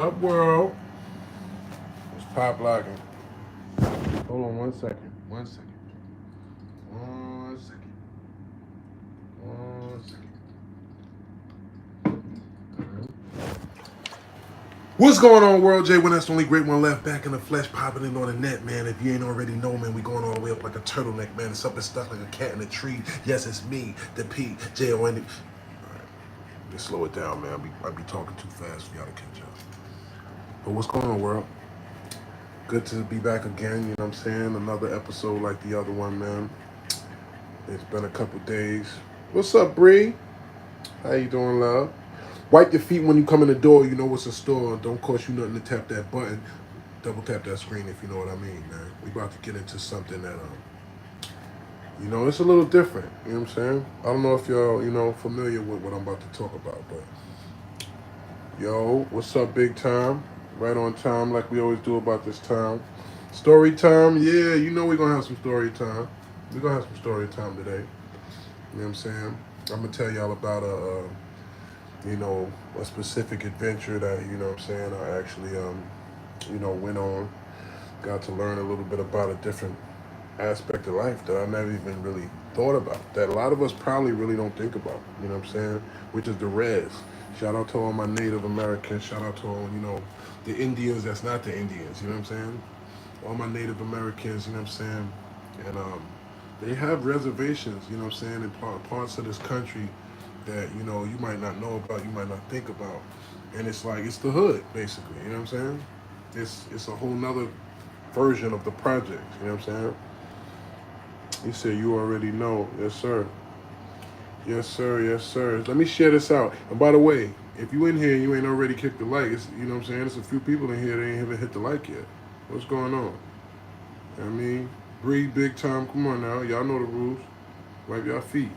Up world. It's pop locking. Hold on 1 second. 1 second. 1 second. 1 second. What's going on, World J? When that's the only great one left, back in the flesh, popping in on the net, man. If you ain't already know, man, we going all the way up like a turtleneck, man. It's up and stuck like a cat in a tree. Yes, it's me, the P, J O N. All right, just slow it down, man. I be talking too fast for y'all to catch up. But what's going on, world? Good to be back again. You know what I'm saying? Another episode like the other one, man. It's been a couple days. What's up, Bree? How you doing, love? Wipe your feet when you come in the door. You know what's in store. Don't cost you nothing to tap that button. Double tap that screen if you know what I mean, man. We about to get into something that, it's a little different. You know what I'm saying? I don't know if y'all, familiar with what I'm about to talk about, but yo, what's up, big time? Right on time, like we always do about this time. Story time, yeah, we're gonna have some story time. We're gonna have some story time today. You know what I'm saying? I'm gonna tell y'all about a specific adventure that, what I'm saying, I actually, went on. Got to learn a little bit about a different aspect of life that I never even really thought about. That a lot of us probably really don't think about, you know what I'm saying? Which is the res. Shout out to all my Native Americans. Shout out to all, the Indians that's not the Indians, you know what I'm saying? All my Native Americans, you know what I'm saying? And they have reservations, you know what I'm saying, in parts of this country that, you might not know about, you might not think about. And it's like, it's the hood, basically, you know what I'm saying? It's a whole nother version of the project, you know what I'm saying? He said, you already know. Yes, sir. Yes, sir. Yes, sir. Let me share this out. And by the way, if you in here and you ain't already kicked the like, you know what I'm saying? There's a few people in here that ain't even hit the like yet. What's going on? I mean, breathe big time. Come on now. Y'all know the rules. Wipe y'all feet.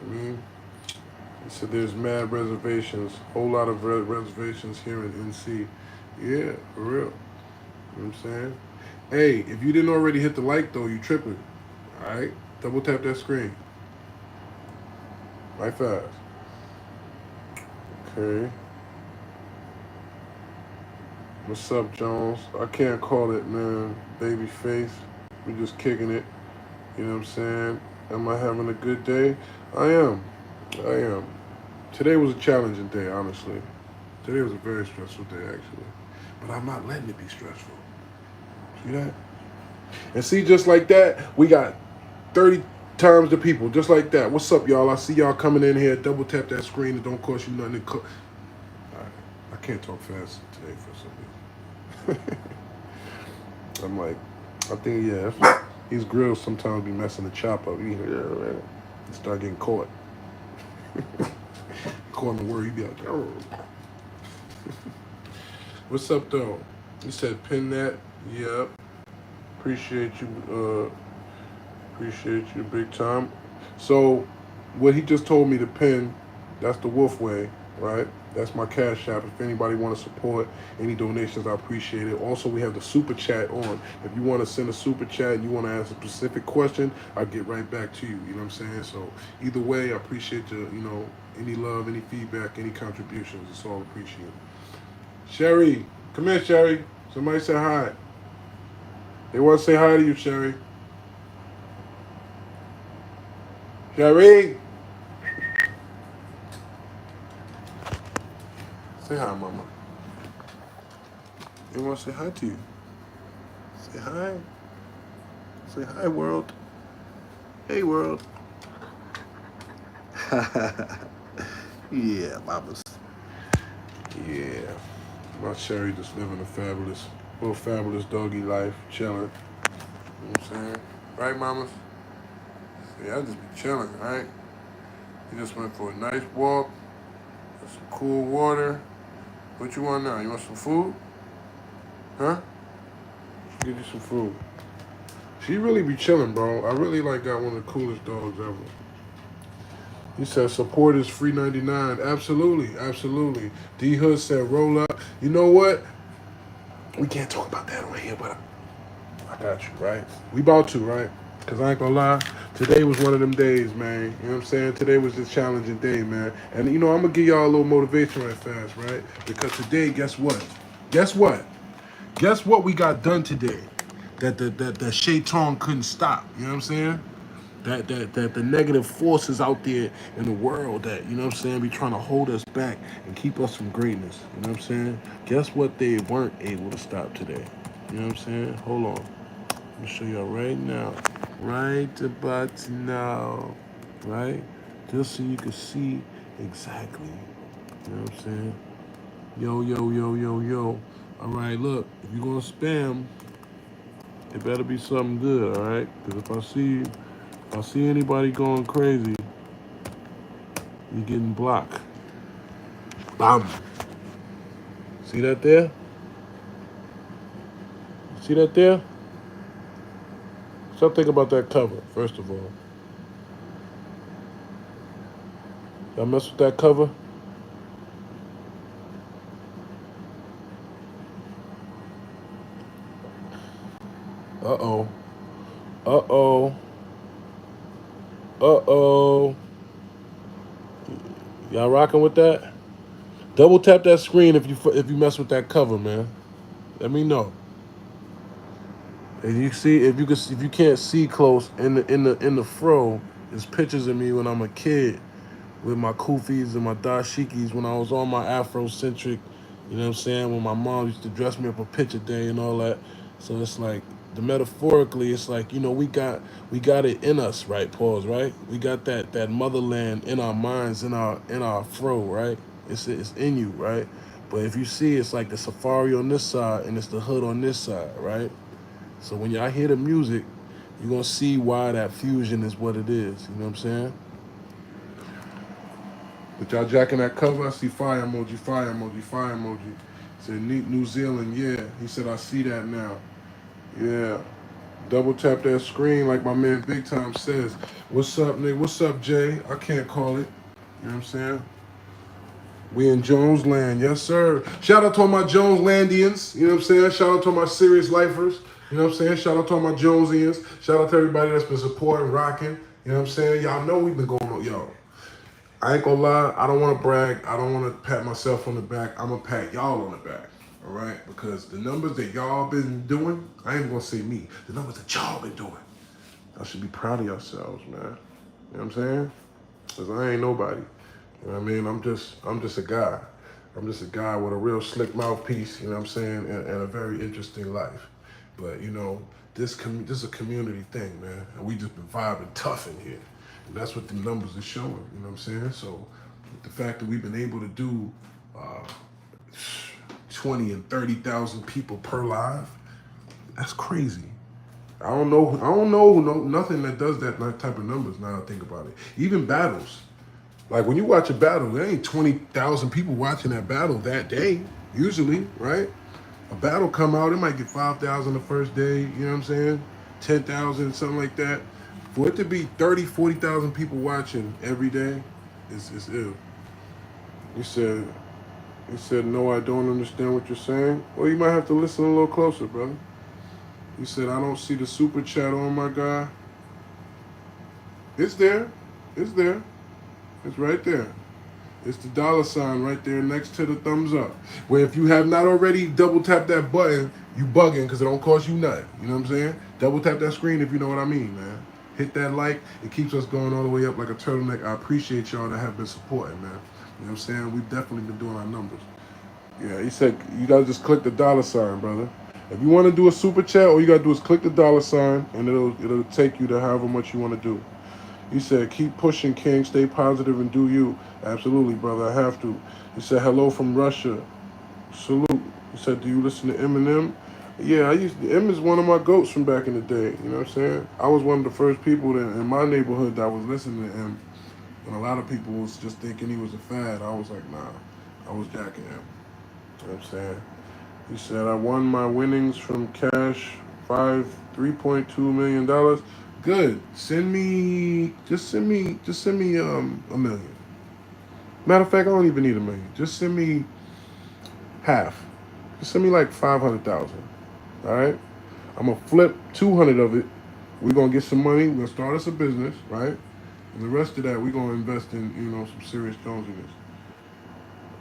I mean, he said there's mad reservations. Whole lot of reservations here in NC. Yeah, for real. You know what I'm saying? Hey, if you didn't already hit the like, though, you tripping. All right? Double tap that screen. Right fast. Okay. What's up, Jones? I can't call it, man. Baby face. We just kicking it. You know what I'm saying? Am I having a good day? I am. I am. Today was a challenging day, honestly. Today was a very stressful day, actually. But I'm not letting it be stressful. See that? And see, just like that, we got 30 times the people, just like that. What's up, y'all? I see y'all coming in here. Double tap that screen. It don't cost you nothing to cook. Right. I can't talk fast today for some reason. I'm like, I think, yeah, these grills sometimes be messing the chop up. You start getting caught. Caught in the word, you be like, oh. What's up, though? You said pin that. Yep. Appreciate you. Appreciate you big time. So, what he just told me to pin, that's the Wolf Way, right? That's my cash app. If anybody want to support any donations, I appreciate it. Also, we have the super chat on. If you want to send a super chat and you want to ask a specific question, I'll get right back to you. You know what I'm saying? So, either way, I appreciate your, any love, any feedback, any contributions. It's all appreciated. Sherry, come here, Sherry. Somebody say hi. They want to say hi to you, Sherry. Sherry! Say hi, mama. They want to say hi to you. Say hi. Say hi, world. Hey, world. Yeah, mamas. Yeah. My Sherry just living a little fabulous doggy life, chilling. You know what I'm saying? Right, mamas? Yeah, I just be chilling, right? You just went for a nice walk, with some cool water. What you want now? You want some food? Huh? Get you some food. She really be chilling, bro. I really got one of the coolest dogs ever. He said support is free 99. Absolutely, absolutely. D Hood said roll up. You know what? We can't talk about that on here, but I got you, right? We about to, right? Because I ain't gonna lie, today was one of them days, man. You know what I'm saying? Today was a challenging day, man. And you know, I'm gonna give y'all a little motivation right fast, right? Because today, guess what? Guess what? Guess what we got done today? That Shaitan couldn't stop. You know what I'm saying? That the negative forces out there in the world that, you know what I'm saying, be trying to hold us back and keep us from greatness. You know what I'm saying? Guess what they weren't able to stop today? You know what I'm saying? Hold on. Let me show y'all right now. Right about now. Right? Just so you can see exactly. You know what I'm saying? Yo, yo, yo, yo, yo. All right, look. If you're going to spam, it better be something good, all right? Because if I see anybody going crazy, you're getting blocked. Bam. See that there? See that there? Stop thinking about that cover, first of all. Y'all mess with that cover? Uh-oh. Uh-oh. Uh-oh. Y'all rocking with that? Double tap that screen if you mess with that cover, man. Let me know. If you see if you can't see close in the fro, there's pictures of me when I'm a kid with my kufis and my dashikis when I was on my Afrocentric, you know what I'm saying? When my mom used to dress me up a picture day and all that. So it's like the metaphorically, it's like, you know, we got it in us, right? Pause, right? We got that motherland in our minds, in our fro, right? It's in you, right? But if you see, it's like the safari on this side and it's the hood on this side, right? So when y'all hear the music, you're gonna see why that fusion is what it is. You know what I'm saying? But y'all jacking that cover, I see fire emoji, fire emoji, fire emoji. Said New Zealand, yeah. He said I see that now. Yeah. Double tap that screen like my man Big Time says. What's up, nigga? What's up, Jay? I can't call it. You know what I'm saying? We in Jones Land, yes sir. Shout out to all my Jones Landians, you know what I'm saying? Shout out to all my serious lifers, you know what I'm saying? Shout out to all my Jonesians. Shout out to everybody that's been supporting, rocking, you know what I'm saying? Y'all know we've been going on, yo. I ain't gonna lie, I don't wanna brag, I don't wanna pat myself on the back, I'm gonna pat y'all on the back, all right? Because the numbers that y'all been doing, I ain't gonna say me, the numbers that y'all been doing, y'all should be proud of yourselves, man. You know what I'm saying? Because I ain't nobody. You know what I mean? I'm just a guy. I'm just a guy with a real slick mouthpiece, you know what I'm saying, and a very interesting life. But, you know, this is a community thing, man. And we just been vibing tough in here. And that's what the numbers are showing, you know what I'm saying? So the fact that we've been able to do uh, 20 and 30,000 people per live, that's crazy. I don't know nothing that does that type of numbers now that I think about it. Even battles. Like when you watch a battle, there ain't 20,000 people watching that battle that day, usually, right? A battle come out, it might get 5,000 the first day, you know what I'm saying? 10,000, something like that. For it to be 30, 40,000 people watching every day, it's ill. He said, he said, no, I don't understand what you're saying. Well, you might have to listen a little closer, brother. He said, I don't see the super chat on my guy. It's there. It's there. It's right there. It's the dollar sign right there next to the thumbs up. Where if you have not already double tapped that button, you bugging because it don't cost you nothing. You know what I'm saying? Double tap that screen if you know what I mean, man. Hit that like. It keeps us going all the way up like a turtleneck. I appreciate y'all that have been supporting, man. You know what I'm saying? We've definitely been doing our numbers. Yeah, he said you gotta just click the dollar sign, brother. If you want to do a super chat, all you gotta do is click the dollar sign, and it'll take you to however much you want to do. He said, keep pushing, King. Stay positive and do you. Absolutely, brother. I have to. He said, hello from Russia. Salute. He said, do you listen to Eminem? Yeah, M is one of my goats from back in the day. You know what I'm saying? I was one of the first people that in my neighborhood that was listening to M. When a lot of people was just thinking he was a fad, I was like, nah, I was jacking him. You know what I'm saying? He said, I won my winnings from cash, $3.2 million. Good. Just send me a million. Matter of fact, I don't even need a million. Just send me half. Just send me like 500,000. All right? I'm gonna flip 200 of it We're gonna get some money. We're gonna start us a business, right? And the rest of that, we're gonna invest in, some serious Jonesiness.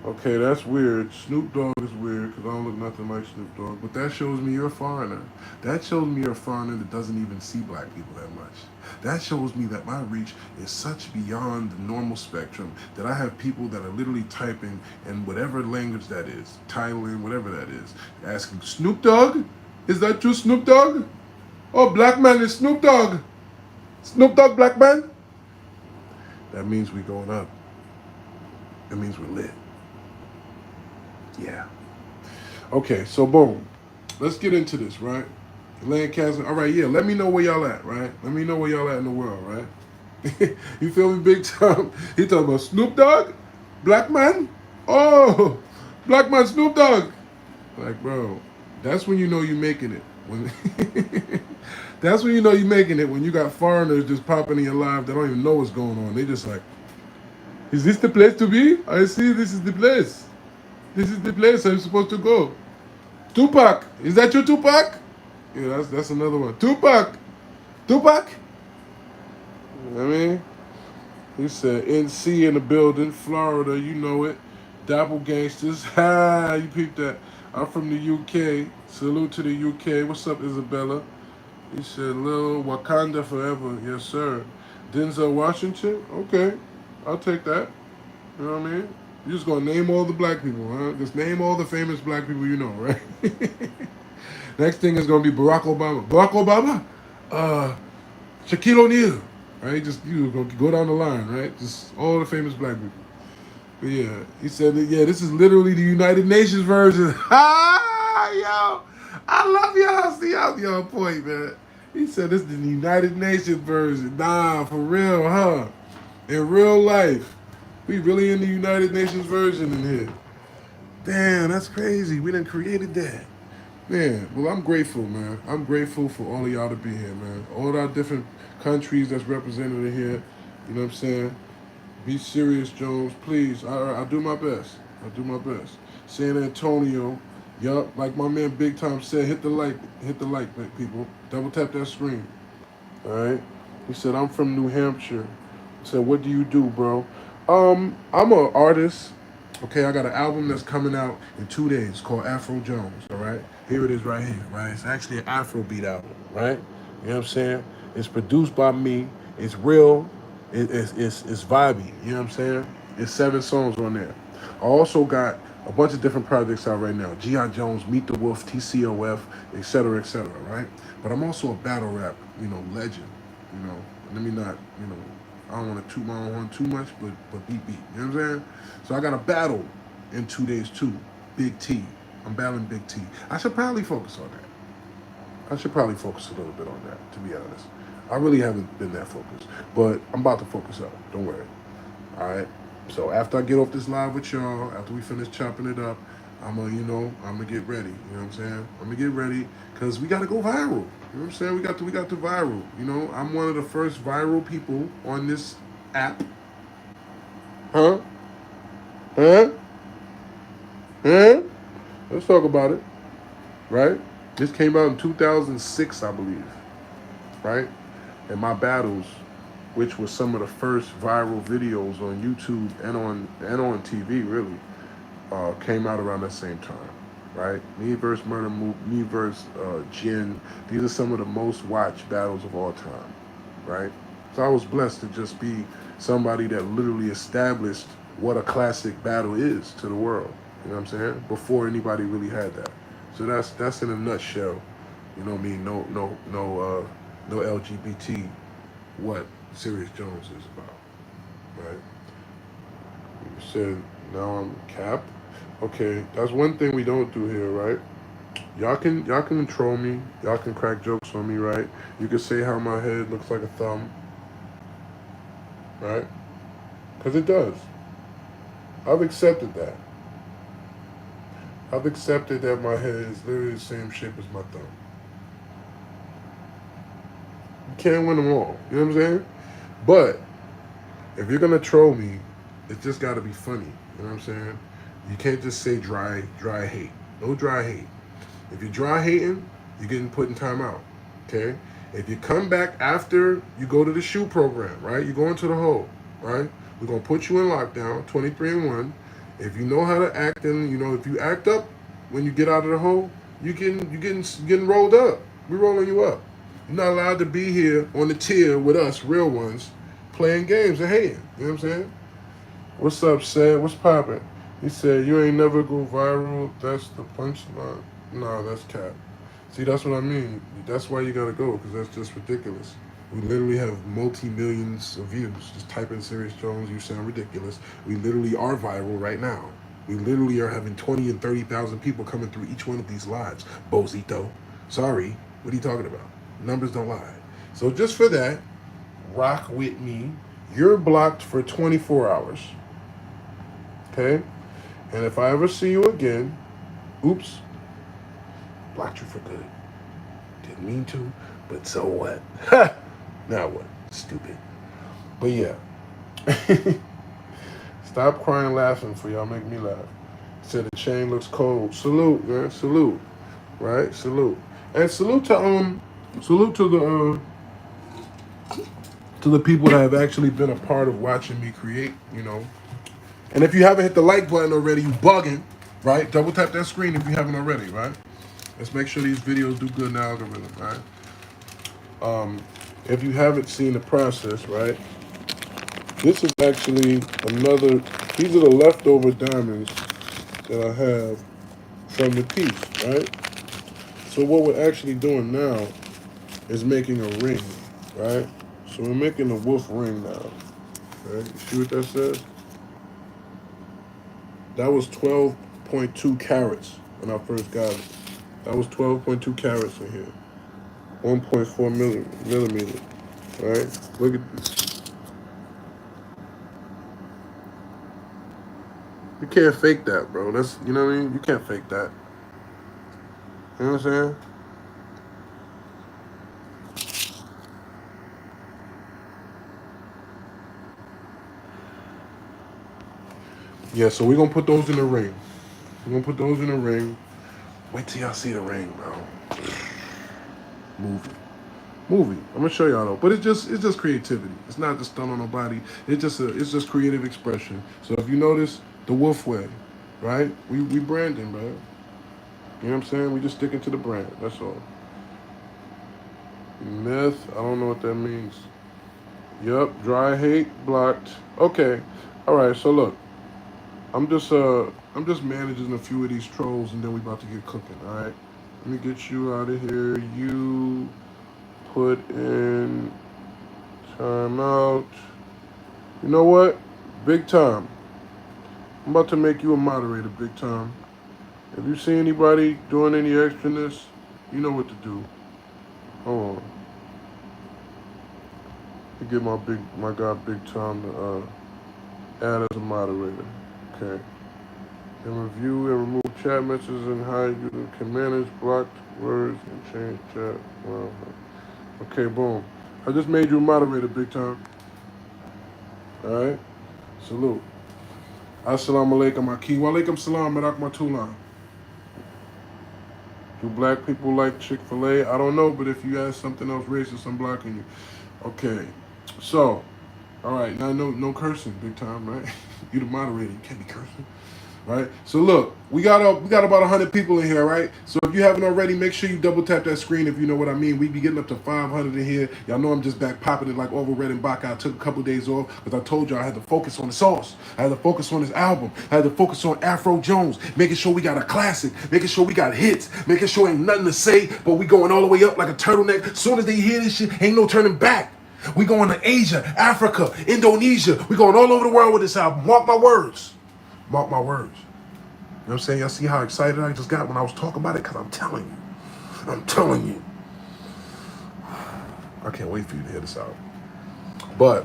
Okay, that's weird. Snoop Dogg is weird because I don't look nothing like Snoop Dogg. But that shows me you're a foreigner. That shows me you're a foreigner that doesn't even see black people that much. That shows me that my reach is such beyond the normal spectrum that I have people that are literally typing in whatever language that is, Thailand, whatever that is, asking, Snoop Dogg? Is that you, Snoop Dogg? Oh, black man is Snoop Dogg. Snoop Dogg, black man? That means we're going up. It means we're lit. Yeah. Okay, so boom. Let's get into this, right? Lancaster. All right, yeah. Let me know where y'all at, right? Let me know where y'all at in the world, right? You feel me, big time? He talking about Snoop Dogg, black man. Oh, black man, Snoop Dogg. Like, bro, that's when you know you're making it. When that's when you know you're making it. When you got foreigners just popping in your life that don't even know what's going on. They just like, is this the place to be? I see. This is the place. This is the place I'm supposed to go. Tupac, is that you, Tupac? Yeah, that's another one. Tupac, Tupac. You know what I mean, he said NC in the building, Florida. You know it. Dapple gangsters. Ha! You peeped that. I'm from the UK. Salute to the UK. What's up, Isabella? He said, Lil Wakanda forever. Yes, sir. Denzel Washington. Okay, I'll take that. You know what I mean? You're just gonna name all the black people, huh? Just name all the famous black people you know, right? Next thing is gonna be Barack Obama. Barack Obama, Shaquille O'Neal, right? Just you gonna go down the line, right? Just all the famous black people. But yeah, he said that, yeah, this is literally the United Nations version. Ha, yo, I love y'all. See y'all point, man. He said this is the United Nations version. Nah, for real, huh? In real life, we really in the United Nations version in here. Damn, that's crazy. We done created that. Man, well, I'm grateful, man. I'm grateful for all of y'all to be here, man. All of our different countries that's represented in here. You know what I'm saying? Be serious, Jones. Please, I do my best. I do my best. San Antonio, yup, like my man Big Time said, hit the like, people. Double tap that screen. All right. He said, I'm from New Hampshire. I said, what do you do, bro? I'm an artist. Okay, I got an album that's coming out in 2 days called Afro Jones. All right. Here it is right here, right? It's actually an Afrobeat album, right? You know what I'm saying? It's produced by me. It's real. It's vibey. You know what I'm saying? It's 7 songs on there. I also got a bunch of different projects out right now. G.I. Jones, Meet the Wolf, TCOF, etc., right? But I'm also a battle rap, legend. You know, let me not, I don't want to toot my own horn too much, but beat. You know what I'm saying? So I got a battle in 2 days too. Big T. I'm battling Big T. I should probably focus on that. I should probably focus a little bit on that, to be honest. I really haven't been that focused, but I'm about to focus up. Don't worry. All right. So after I get off this live with y'all, after we finish chopping it up, I'm gonna get ready. You know what I'm saying? I'm gonna get ready because we gotta go viral. You know what I'm saying? We got to viral. I'm one of the first viral people on this app. Huh? Huh? Huh? Let's talk about it. Right? This came out in 2006, I believe. Right? And my battles, which was some of the first viral videos on YouTube and on TV, really, came out around that same time, right? Me versus Murder Move, me versus Jin. These are some of the most watched battles of all time, right? So I was blessed to just be somebody that literally established what a classic battle is to the world. You know what I'm saying? Before anybody really had that. So that's in a nutshell. You know what I mean? No LGBT. What Serious Jones is about, right? You said now I'm capped. Okay, that's one thing we don't do here, right? Y'all can troll me. Y'all can crack jokes on me, right? You can say how my head looks like a thumb, right? Because it does. I've accepted that. I've accepted that my head is literally the same shape as my thumb. You can't win them all. You know what I'm saying? But if you're gonna troll me, it's just gotta be funny. You know what I'm saying? You can't just say dry hate. No dry hate. If you're dry hating, you're getting put in timeout. Okay? If you come back after you go to the shoe program, right? You go into the hole, right? We're gonna put you in lockdown, 23 and 1. If you know how to act, and if you act up when you get out of the hole, you getting rolled up. We're rolling you up. You're not allowed to be here on the tier with us, real ones, playing games and hating. You know what I'm saying? What's up, Sad? What's poppin'? He said, you ain't never go viral. That's the punchline. Nah, that's cap. See, that's what I mean. That's why you gotta go, because that's just ridiculous. We literally have multi-millions of views. Just type in Serious Jones, you sound ridiculous. We literally are viral right now. We literally are having 20 and 30,000 people coming through each one of these lives. Bozito. Sorry. What are you talking about? Numbers don't lie. So just for that, rock with me. You're blocked for 24 hours. Okay? And if I ever see you again, oops, blocked you for good. Didn't mean to, but so what? Ha! Now what? Stupid. But yeah. Stop crying laughing for y'all make me laugh. Said the chain looks cold. Salute, man. Salute. Right? Salute. And salute to the people that have actually been a part of watching me create. And if you haven't hit the like button already, you bugging, right? Double tap that screen if you haven't already, right? Let's make sure these videos do good in the algorithm, right? If you haven't seen the process, right? This is actually these are the leftover diamonds that I have from the piece, right? So what we're actually doing now is making a ring, right? So we're making a wolf ring now, right? You see what that says? That was 12.2 carats when I first got it. That was 12.2 carats in here. 1.4 millimeter, right? Look at this. You can't fake that, bro. You know what I mean? You can't fake that. You know what I'm saying? Yeah, so we're going to put those in the ring. We're going to put those in the ring. Wait till y'all see the ring, bro. Movie. I'm gonna show y'all though, but it's just creativity. It's not just done on nobody. It's just creative expression. So if you notice the wolf way, right? We branding, bro. You know what I'm saying? We just sticking to the brand. That's all. Myth. I don't know what that means. Yup. Dry hate blocked. Okay. All right. So look, I'm just managing a few of these trolls, and then we about to get cooking. All right. Let me get you out of here. You put in timeout. You know what? Big time. I'm about to make you a moderator, big time. If you see anybody doing any extraness, you know what to do. Hold on. You get my guy big time to add as a moderator. Okay. And review and remove chat messages and how you can manage blocked words and change chat. Wow. Okay, boom. I just made you a moderator, big time. Alright? Salute. Assalamu alaikum, Aki. Wa alaikum salam, Marakmatullah. Do black people like Chick-fil-A? I don't know, but if you ask something else racist, I'm blocking you. Okay. So, alright, now no cursing, big time, right? You the moderator, you can't be cursing. Right? So look, we got about 100 people in here, right? So if you haven't already, make sure you double tap that screen if you know what I mean. We be getting up to 500 in here. Y'all know I'm just back popping it like over Red and Bach. I took a couple days off because I told y'all I had to focus on the sauce. I had to focus on this album. I had to focus on Afro Jones, making sure we got a classic, making sure we got hits, making sure ain't nothing to say, but we going all the way up like a turtleneck. As soon as they hear this shit, ain't no turning back. We going to Asia, Africa, Indonesia. We going all over the world with this album. Mark my words. Mark my words. You know what I'm saying? Y'all see how excited I just got when I was talking about it? Because I'm telling you. I can't wait for you to hear this out. But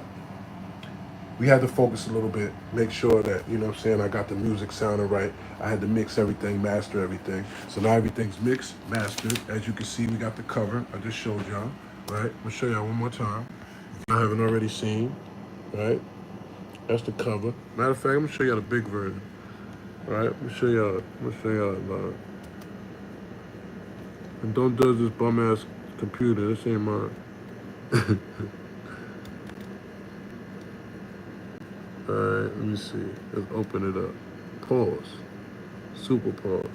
we had to focus a little bit, make sure that, you know what I'm saying, I got the music sounding right. I had to mix everything, master everything. So now everything's mixed, mastered. As you can see, we got the cover. I just showed y'all, right? I'm going to show y'all one more time. If y'all haven't already seen, right? That's the cover. Matter of fact, I'm going to show y'all the big version. Right, let me show y'all about it. And don't judge this bum ass Computer, this ain't mine. Alright, let me see. Let's open it up. Pause. Super pause.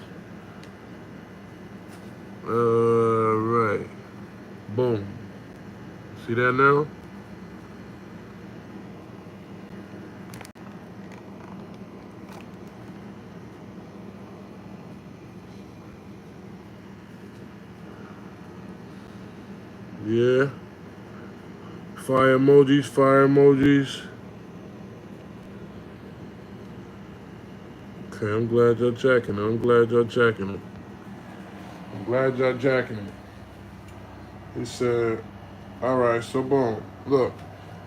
Right. Boom. See that now? Yeah. Fire emojis, fire emojis. Okay, I'm glad y'all jacking them. I'm glad y'all jacking them. I'm glad y'all jacking them. He said, all right, so boom. Look.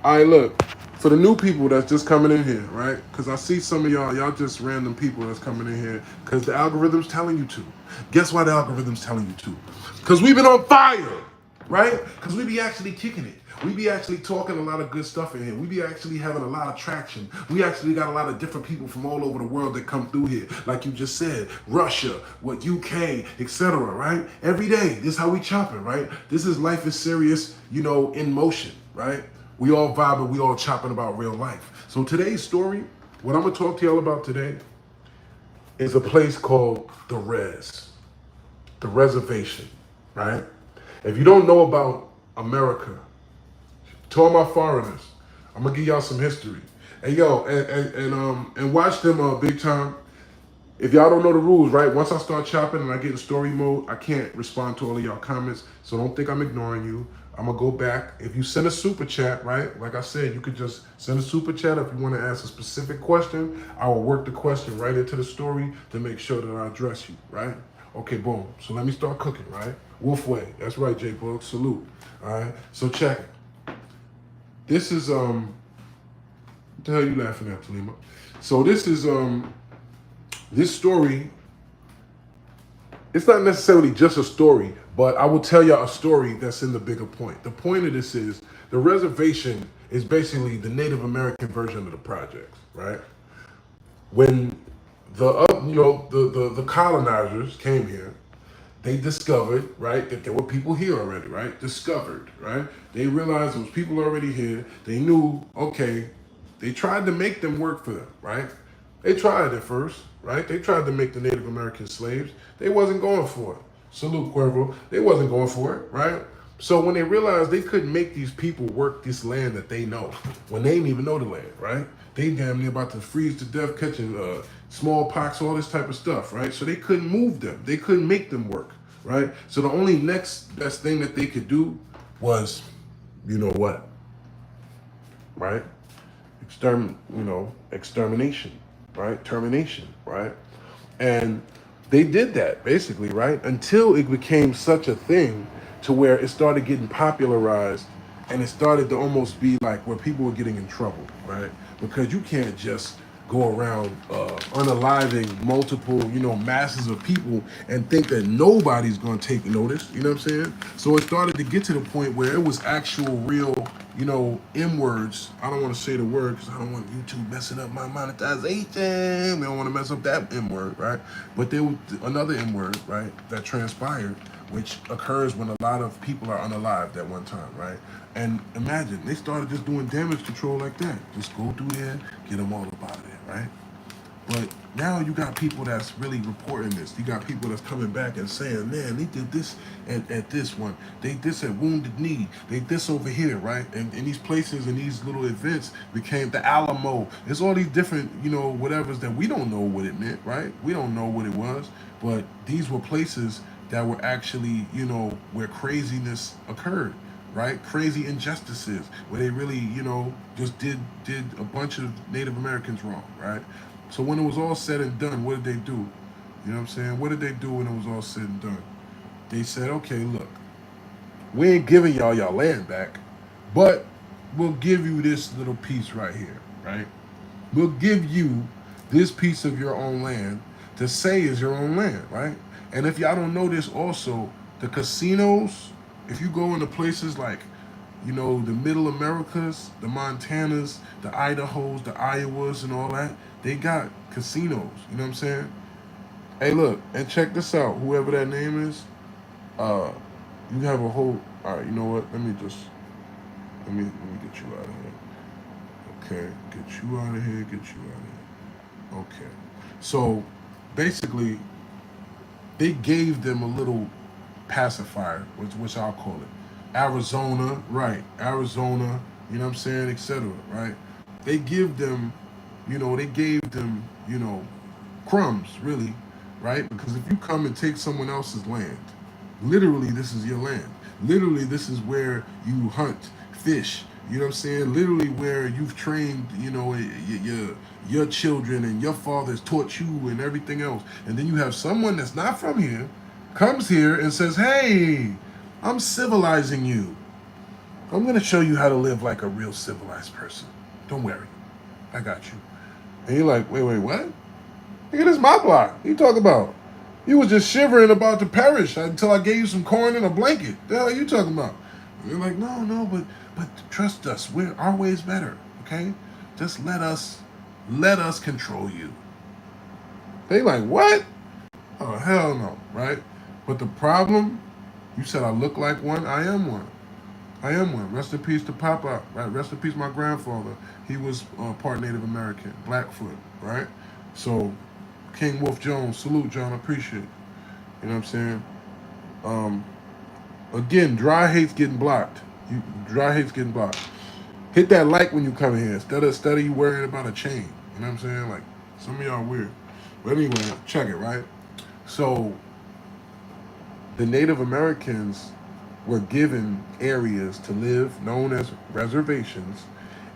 All right, look. For the new people that's just coming in here, right? Because I see some of y'all just random people that's coming in here because the algorithm's telling you to. Guess why the algorithm's telling you to? Because we've been on fire, right? Because we be actually kicking it. We be actually talking a lot of good stuff in here. We be actually having a lot of traction. We actually got a lot of different people from all over the world that come through here. Like you just said, Russia, what UK, etc. Right? Every day, this is how we chopping, right? This is Life is Serious, in motion, right? We all vibing, we all chopping about real life. So today's story, what I'm gonna talk to y'all about today, is a place called the Reservation, right? If you don't know about America, to all my foreigners, I'm gonna give y'all some history. And yo, and watch them big time. If y'all don't know the rules, right? Once I start chopping and I get in story mode, I can't respond to all of y'all comments. So don't think I'm ignoring you. I'm gonna go back. If you send a super chat, right? Like I said, you could just send a super chat if you want to ask a specific question. I will work the question right into the story to make sure that I address you, right? Okay, boom. So let me start cooking, right? Wolf way. That's right, J Bug. Salute. All right. So check it. This is what the hell you laughing at, Talima? So this is this story, it's not necessarily just a story, but I will tell y'all a story that's in the bigger point. The point of this is the reservation is basically the Native American version of the projects, right? When the colonizers came here, they discovered, right, that there were people here already, right? Discovered, right? They realized there was people already here. They knew, okay, they tried to make them work for them, right? They tried at first, right? They tried to make the Native American slaves. They wasn't going for it. Salute, Cuervo. They wasn't going for it, right? So when they realized they couldn't make these people work this land that they know, when they didn't even know the land, right? They damn near about to freeze to death, catching smallpox, all this type of stuff, right? So they couldn't move them. They couldn't make them work, right? So the only next best thing that they could do was, you know what, right? Extermination, right? Termination, right? And they did that basically, right? Until it became such a thing to where it started getting popularized and it started to almost be like where people were getting in trouble, right? Because you can't just go around unaliving multiple, masses of people and think that nobody's going to take notice, you know what I'm saying? So it started to get to the point where it was actual real, M words. I don't want to say the word because I don't want YouTube messing up my monetization. We don't want to mess up that M word, right? But there was another M word, right, that transpired, which occurs when a lot of people are unalived at one time, right? And imagine, they started just doing damage control like that. Just go through there, get them all up out of there, right? But now you got people that's really reporting this. You got people that's coming back and saying, man, they did this at this one. They this at Wounded Knee. They this over here, right? And these places and these little events became the Alamo. There's all these different, whatevers that we don't know what it meant, right? We don't know what it was. But these were places that were actually, where craziness occurred, right? Crazy injustices where they really, just did a bunch of Native Americans wrong, right? So when it was all said and done, what did they do? You know what I'm saying? What did they do when it was all said and done? They said, okay, look, we ain't giving y'all land back, but we'll give you this little piece right here, right? We'll give you this piece of your own land to say is your own land, right? And if y'all don't know this also, the casinos, if you go into places like, the middle Americas, the Montanas, the Idahos, the Iowas and all that, they got casinos, you know what I'm saying? Hey, look, and check this out, whoever that name is, You have a whole. All right, you know what? Let me get you out of here. Okay, get you out of here. Get you out of here. Okay. So basically, they gave them a little pacifier, which I'll call it. Arizona, right? Arizona, you know what I'm saying, etc. Right? They give them, they gave them, crumbs, really, right? Because if you come and take someone else's land, literally this is your land. Literally this is where you hunt, fish. You know what I'm saying? Literally where you've trained, your children and your fathers taught you and everything else. And then you have someone that's not from here comes here and says, "Hey, I'm civilizing you. I'm gonna show you how to live like a real civilized person. Don't worry, I got you." And you're like, "Wait, what? Nigga, this is my block. What you talking about? You was just shivering about to perish until I gave you some corn and a blanket. The hell are you talking about?" And you're like, "No, but trust us. Our way is better. Okay, just let us control you." They like, "What? Oh hell no, right?" But the problem, you said I look like one. I am one. I am one. Rest in peace to Papa. Right. Rest in peace, my grandfather. He was part Native American, Blackfoot. Right. So, King Wolf Jones, salute, John. I appreciate it. You know what I'm saying? Um, Again, dry hate's getting blocked. Dry hate's getting blocked. Hit that like when you come in here instead of you worrying about a chain. You know what I'm saying? Like some of y'all weird. But anyway, check it right. So the Native Americans were given areas to live known as reservations,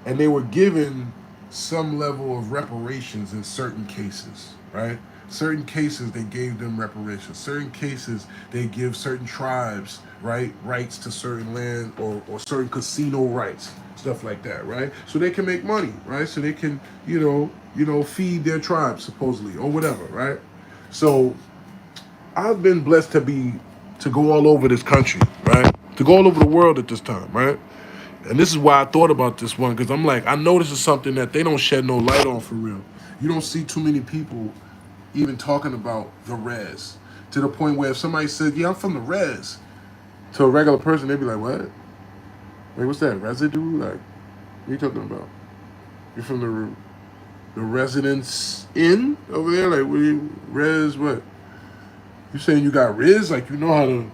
and they were given some level of reparations in certain cases, right? Certain cases they gave them reparations. Certain cases they give certain tribes, right, rights to certain land or certain casino rights, stuff like that, right? So they can make money, right? So they can, feed their tribes supposedly or whatever, right? So I've been blessed to go all over this country, right? To go all over the world at this time, right? And this is why I thought about this one, because I'm like, I know this is something that they don't shed no light on for real. You don't see too many people even talking about the res. To the point where if somebody said, "Yeah, I'm from the res," to a regular person, they'd be like, "What? Like, what's that? Residue? Like, what are you talking about? You're from the residence inn over there? Like, what res what? You saying you got Riz? Like you know how to?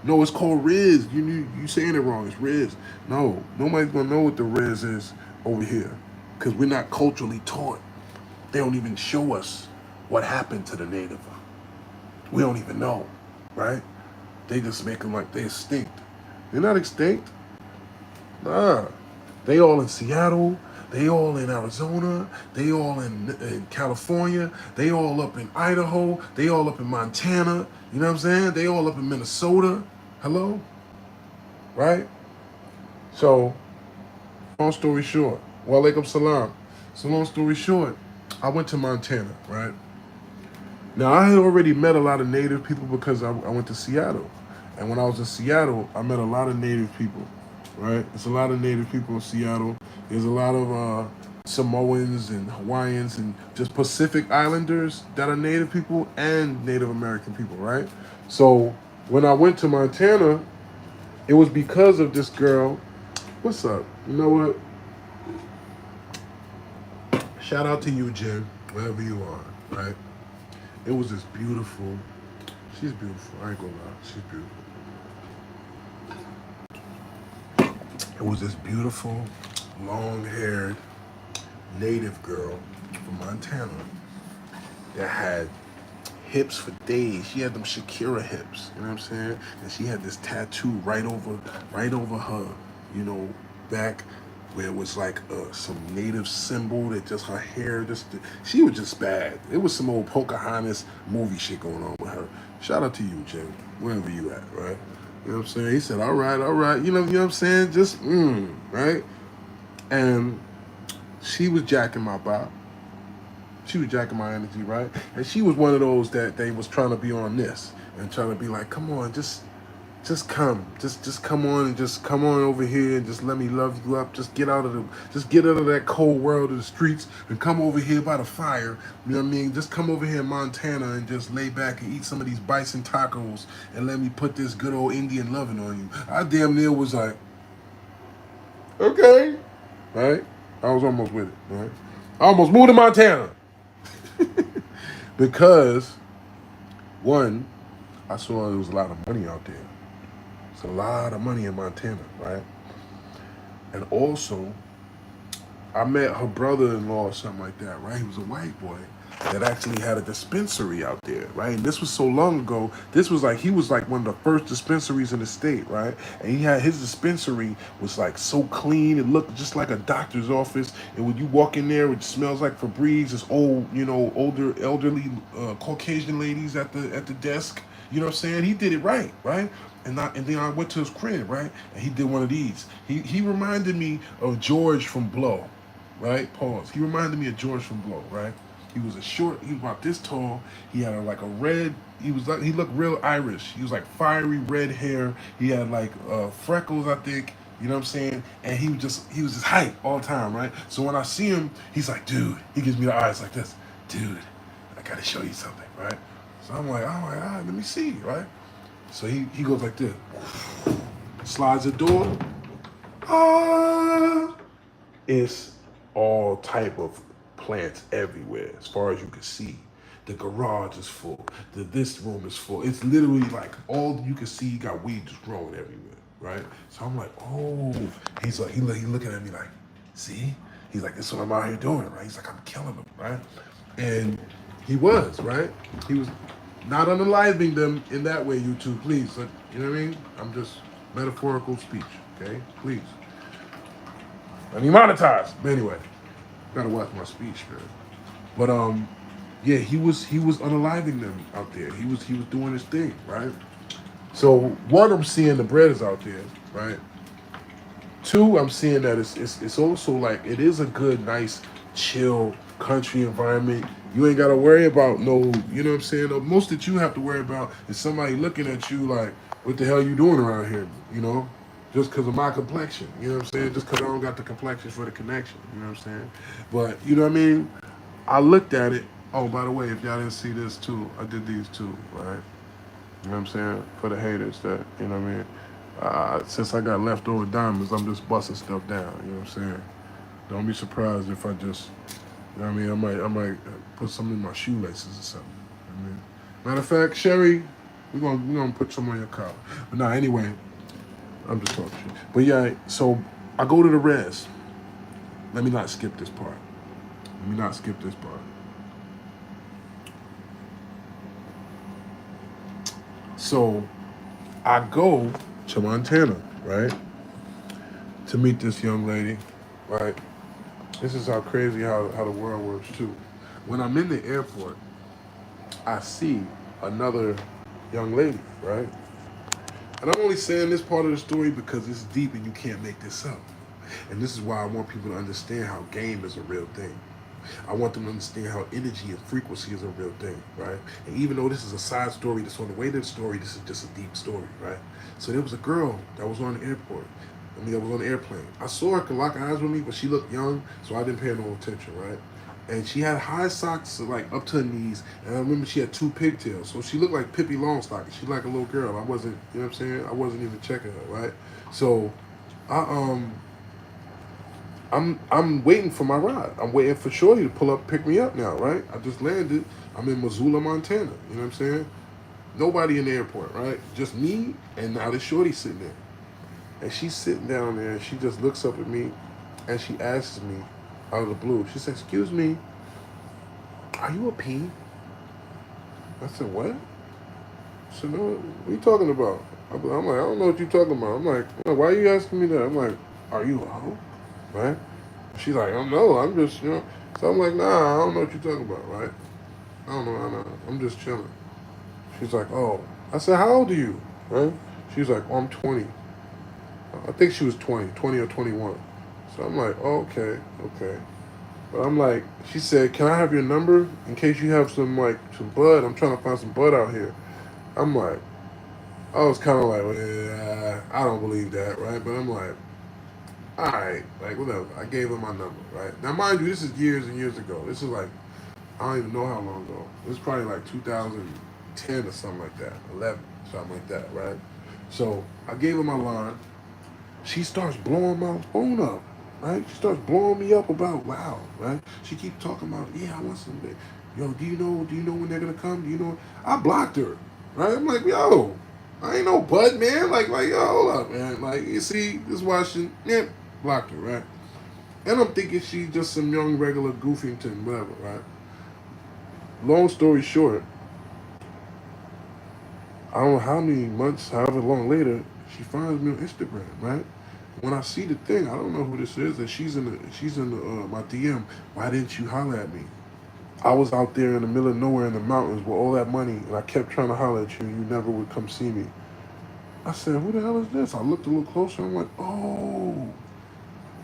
No, it's called Riz. You saying it wrong. It's Riz. No, nobody's gonna know what the Riz is over here, because we're not culturally taught. They don't even show us what happened to the native. We don't even know, right? They just make them like they extinct. They're not extinct. Nah, they all in Seattle. They all in Arizona. They all in California. They all up in Idaho. They all up in Montana. You know what I'm saying? They all up in Minnesota. Hello? Right? So, long story short, walaikum salam. So long story short, I went to Montana, right? Now, I had already met a lot of native people because I went to Seattle. And when I was in Seattle, I met a lot of native people, right? There's a lot of native people in Seattle. There's a lot of Samoans and Hawaiians and just Pacific Islanders that are native people and Native American people, right? So when I went to Montana, it was because of this girl. What's up? You know what? Shout out to you, Jen, wherever you are, right? It was this beautiful. She's beautiful. I ain't gonna lie. She's beautiful. It was this beautiful, long-haired native girl from Montana that had hips for days. She had them Shakira hips, you know what I'm saying? And she had this tattoo right over her, back where it was like some native symbol that just her hair she was just bad. It was some old Pocahontas movie shit going on with her. Shout out to you, Jim, wherever you at, right? You know what I'm saying? He said, all right. You know what I'm saying? Just, right? And she was jacking my bop. She was jacking my energy, right? And she was one of those that they was trying to be on this and trying to be like, come on, just just come, just come on and just come on over here and just let me love you up. Just get out of that cold world of the streets and come over here by the fire. You know what I mean? Just come over here in Montana and just lay back and eat some of these bison tacos and let me put this good old Indian loving on you. I damn near was like, okay, right? I was almost with it, right? I almost moved to Montana because one, I saw there was a lot of money out there. It's a lot of money in Montana, right? And also, I met her brother-in-law or something like that, right? He was a white boy that actually had a dispensary out there, right? And this was so long ago. This was like, he was like one of the first dispensaries in the state, right? And he had, his dispensary was like so clean. It looked just like a doctor's office. And when you walk in there, it smells like Febreze. It's old, you know, elderly Caucasian ladies at the desk. You know what I'm saying? He did it right, right? And then I went to his crib, right? And he did one of these. He reminded me of George from Blow, right? Pause. He reminded me of George from Blow, right? He was he was about this tall. He had like a red, he looked real Irish. He was like fiery red hair. He had like freckles, I think. You know what I'm saying? And he was just hype all the time, right? So when I see him, he's like, dude, he gives me the eyes like this. Dude, I gotta show you something, right? So I'm like, all right, let me see, right? So he goes like this. Slides the door. It's all type of plants everywhere as far as you can see. The garage is full. This room is full. It's literally like all you can see. You got weed just growing everywhere, right? So I'm like, oh. He's like, he looking at me like, see? He's like, this is what I'm out here doing, right? He's like, I'm killing them, right? And he was, right? He was not unaliving them in that way, you two, please. Like, you know what I mean? I'm just metaphorical speech, okay? Please. I mean, monetized. But anyway, gotta watch my speech, man. But yeah, he was unaliving them out there. He was doing his thing, right? So one, I'm seeing the bread is out there, right? Two, I'm seeing that it's also like it is a good, nice, chill country environment. You ain't gotta worry about no, you know what I'm saying? The most that you have to worry about is somebody looking at you like, what the hell you doing around here? You know? Just because of my complexion. You know what I'm saying? Just because I don't got the complexion for the connection. You know what I'm saying? But, you know what I mean? I looked at it. Oh, by the way, if y'all didn't see this too, I did these too, right? You know what I'm saying? For the haters that, you know what I mean? Since I got leftover diamonds, I'm just busting stuff down. You know what I'm saying? Don't be surprised if I just, you know what I mean? I might put some in my shoelaces or something. You know what I mean? Matter of fact, Sherry, we're gonna put some on your collar. But nah, anyway, I'm just talking shit. But yeah, so I go to the res. Let me not skip this part. So I go to Montana, right? To meet this young lady, right? This is how crazy how the world works too. When I'm in the airport, I see another young lady, right? And I'm only saying this part of the story because it's deep and you can't make this up. And this is why I want people to understand how game is a real thing. I want them to understand how energy and frequency is a real thing, right? And even though this is a side story that's on the way to the story, this is just a deep story, right? So there was a girl that was on the airport. That was on the airplane. I saw her lock eyes with me, but she looked young, so I didn't pay no attention, right? And she had high socks like up to her knees, and I remember she had two pigtails, so she looked like Pippi Longstocking. She like a little girl. I wasn't, you know what I'm saying? I wasn't even checking her, right? So, I'm waiting for my ride. I'm waiting for Shorty to pull up, pick me up now, right? I just landed. I'm in Missoula, Montana. You know what I'm saying? Nobody in the airport, right? Just me, and now this Shorty sitting there. And she's sitting down there, and she just looks up at me, and she asks me, out of the blue, she said, "Excuse me, are you a P?" I said, "What?" I said, "No, what are you talking about?" I'm like, "I don't know what you're talking about." I'm like, "Why are you asking me that?" I'm like, "Are you a hoe?" Right? She's like, "Oh no, I'm just, you know." So I'm like, "Nah, I don't know what you're talking about, right? I don't know. I'm just chilling." She's like, "Oh." I said, "How old are you?" Right? She's like, "Oh, I'm 20. I think she was 20 or 21. So I'm like, oh, okay. But I'm like, she said, "Can I have your number in case you have some bud? I'm trying to find some bud out here." I'm like, I was kind of like, well, yeah, I don't believe that, right? But I'm like, all right, like whatever. I gave her my number, right? Now, mind you, this is years and years ago. This is like I don't even know how long ago. It was probably like 2010 or something like that, 11, something like that, right? So I gave her my line. She starts blowing my phone up, right? She starts blowing me up about wow, right? She keeps talking about, yeah, I want some. Yo, do you know when they're gonna come? Do you know? I blocked her, right? I'm like, yo, I ain't no bud, man. Like, yo, hold up, man. Like, you see, just watching, yeah, blocked her, right? And I'm thinking she's just some young regular Goofington, whatever, right? Long story short, I don't know how many months, however long later, she finds me on Instagram, right? When I see the thing, I don't know who this is, and she's in my DM. Why didn't you holler at me? I was out there in the middle of nowhere in the mountains with all that money, and I kept trying to holler at you, and you never would come see me. I said, who the hell is this? I looked a little closer. I'm like, oh.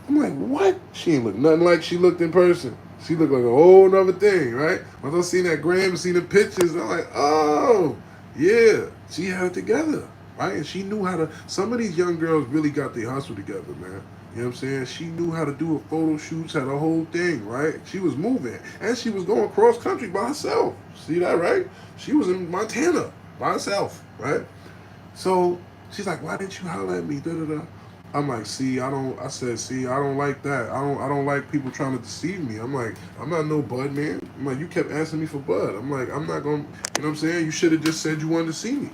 I'm like, what? She ain't look nothing like she looked in person. She looked like a whole nother thing, right? Once I seen that gram and seen the pictures, I'm like, oh, yeah, she had it together, right? And she knew how to. Some of these young girls really got their hustle together, man. You know what I'm saying? She knew how to do a photo shoots, had a whole thing, right? She was moving, and she was going cross country by herself. See that, right? She was in Montana by herself, right? So she's like, why didn't you holler at me? Da da da. I'm like, see, I don't. I said, see, I don't like that. I don't like people trying to deceive me. I'm like, I'm not no bud man. I'm like, you kept asking me for bud. I'm like, I'm not gonna. You know what I'm saying? You should have just said you wanted to see me.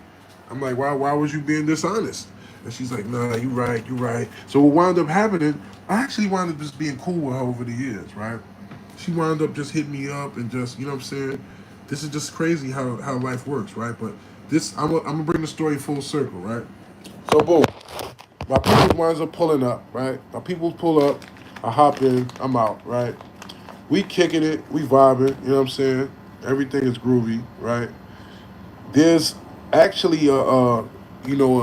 I'm like, why was you being dishonest? And she's like, nah, you right, you right. So what wound up happening? I actually wound up just being cool with her over the years, right? She wound up just hitting me up and just, you know what I'm saying? This is just crazy how life works, right? But this, I'm gonna bring the story full circle, right? So boom, my people winds up pulling up, right? My people pull up, I hop in, I'm out, right? We kicking it, we vibing, you know what I'm saying? Everything is groovy, right? There's actually a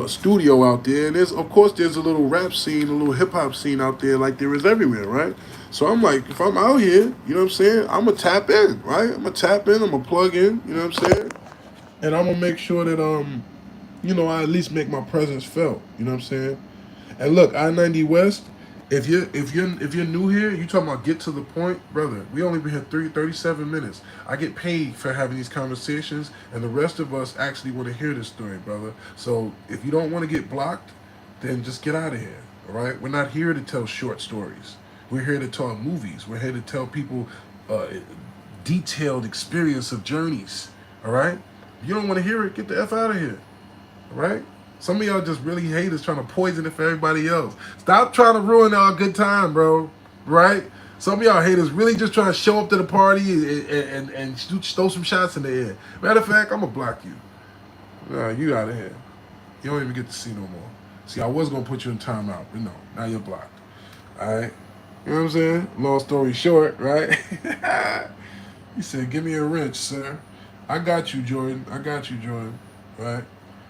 studio out there, and there's a little rap scene, a little hip hop scene out there, like there is everywhere, right? So I'm like, if I'm out here, you know what I'm saying? I'm gonna tap in, right? I'm gonna tap in, I'm gonna plug in, you know what I'm saying? And I'm gonna make sure that I at least make my presence felt, you know what I'm saying? And look, I-90 West. If you're new here, you talking about get to the point, brother. We only been here 37 minutes. I get paid for having these conversations, and the rest of us actually want to hear this story, brother. So if you don't want to get blocked, then just get out of here. All right, we're not here to tell short stories. We're here to tell movies. We're here to tell people uh, detailed experience of journeys. All right. If you don't want to hear it, get the f out of here. Right? Some of y'all just really haters trying to poison it for everybody else. Stop trying to ruin our good time, bro. Right? Some of y'all haters really just trying to show up to the party and throw some shots in the air. Matter of fact, I'm going to block you. Nah, you out of here. You don't even get to see no more. See, I was going to put you in timeout, but no, now you're blocked. All right? You know what I'm saying? Long story short, right? He said, give me a wrench, sir. I got you, Jordan. I got you, Jordan. Right?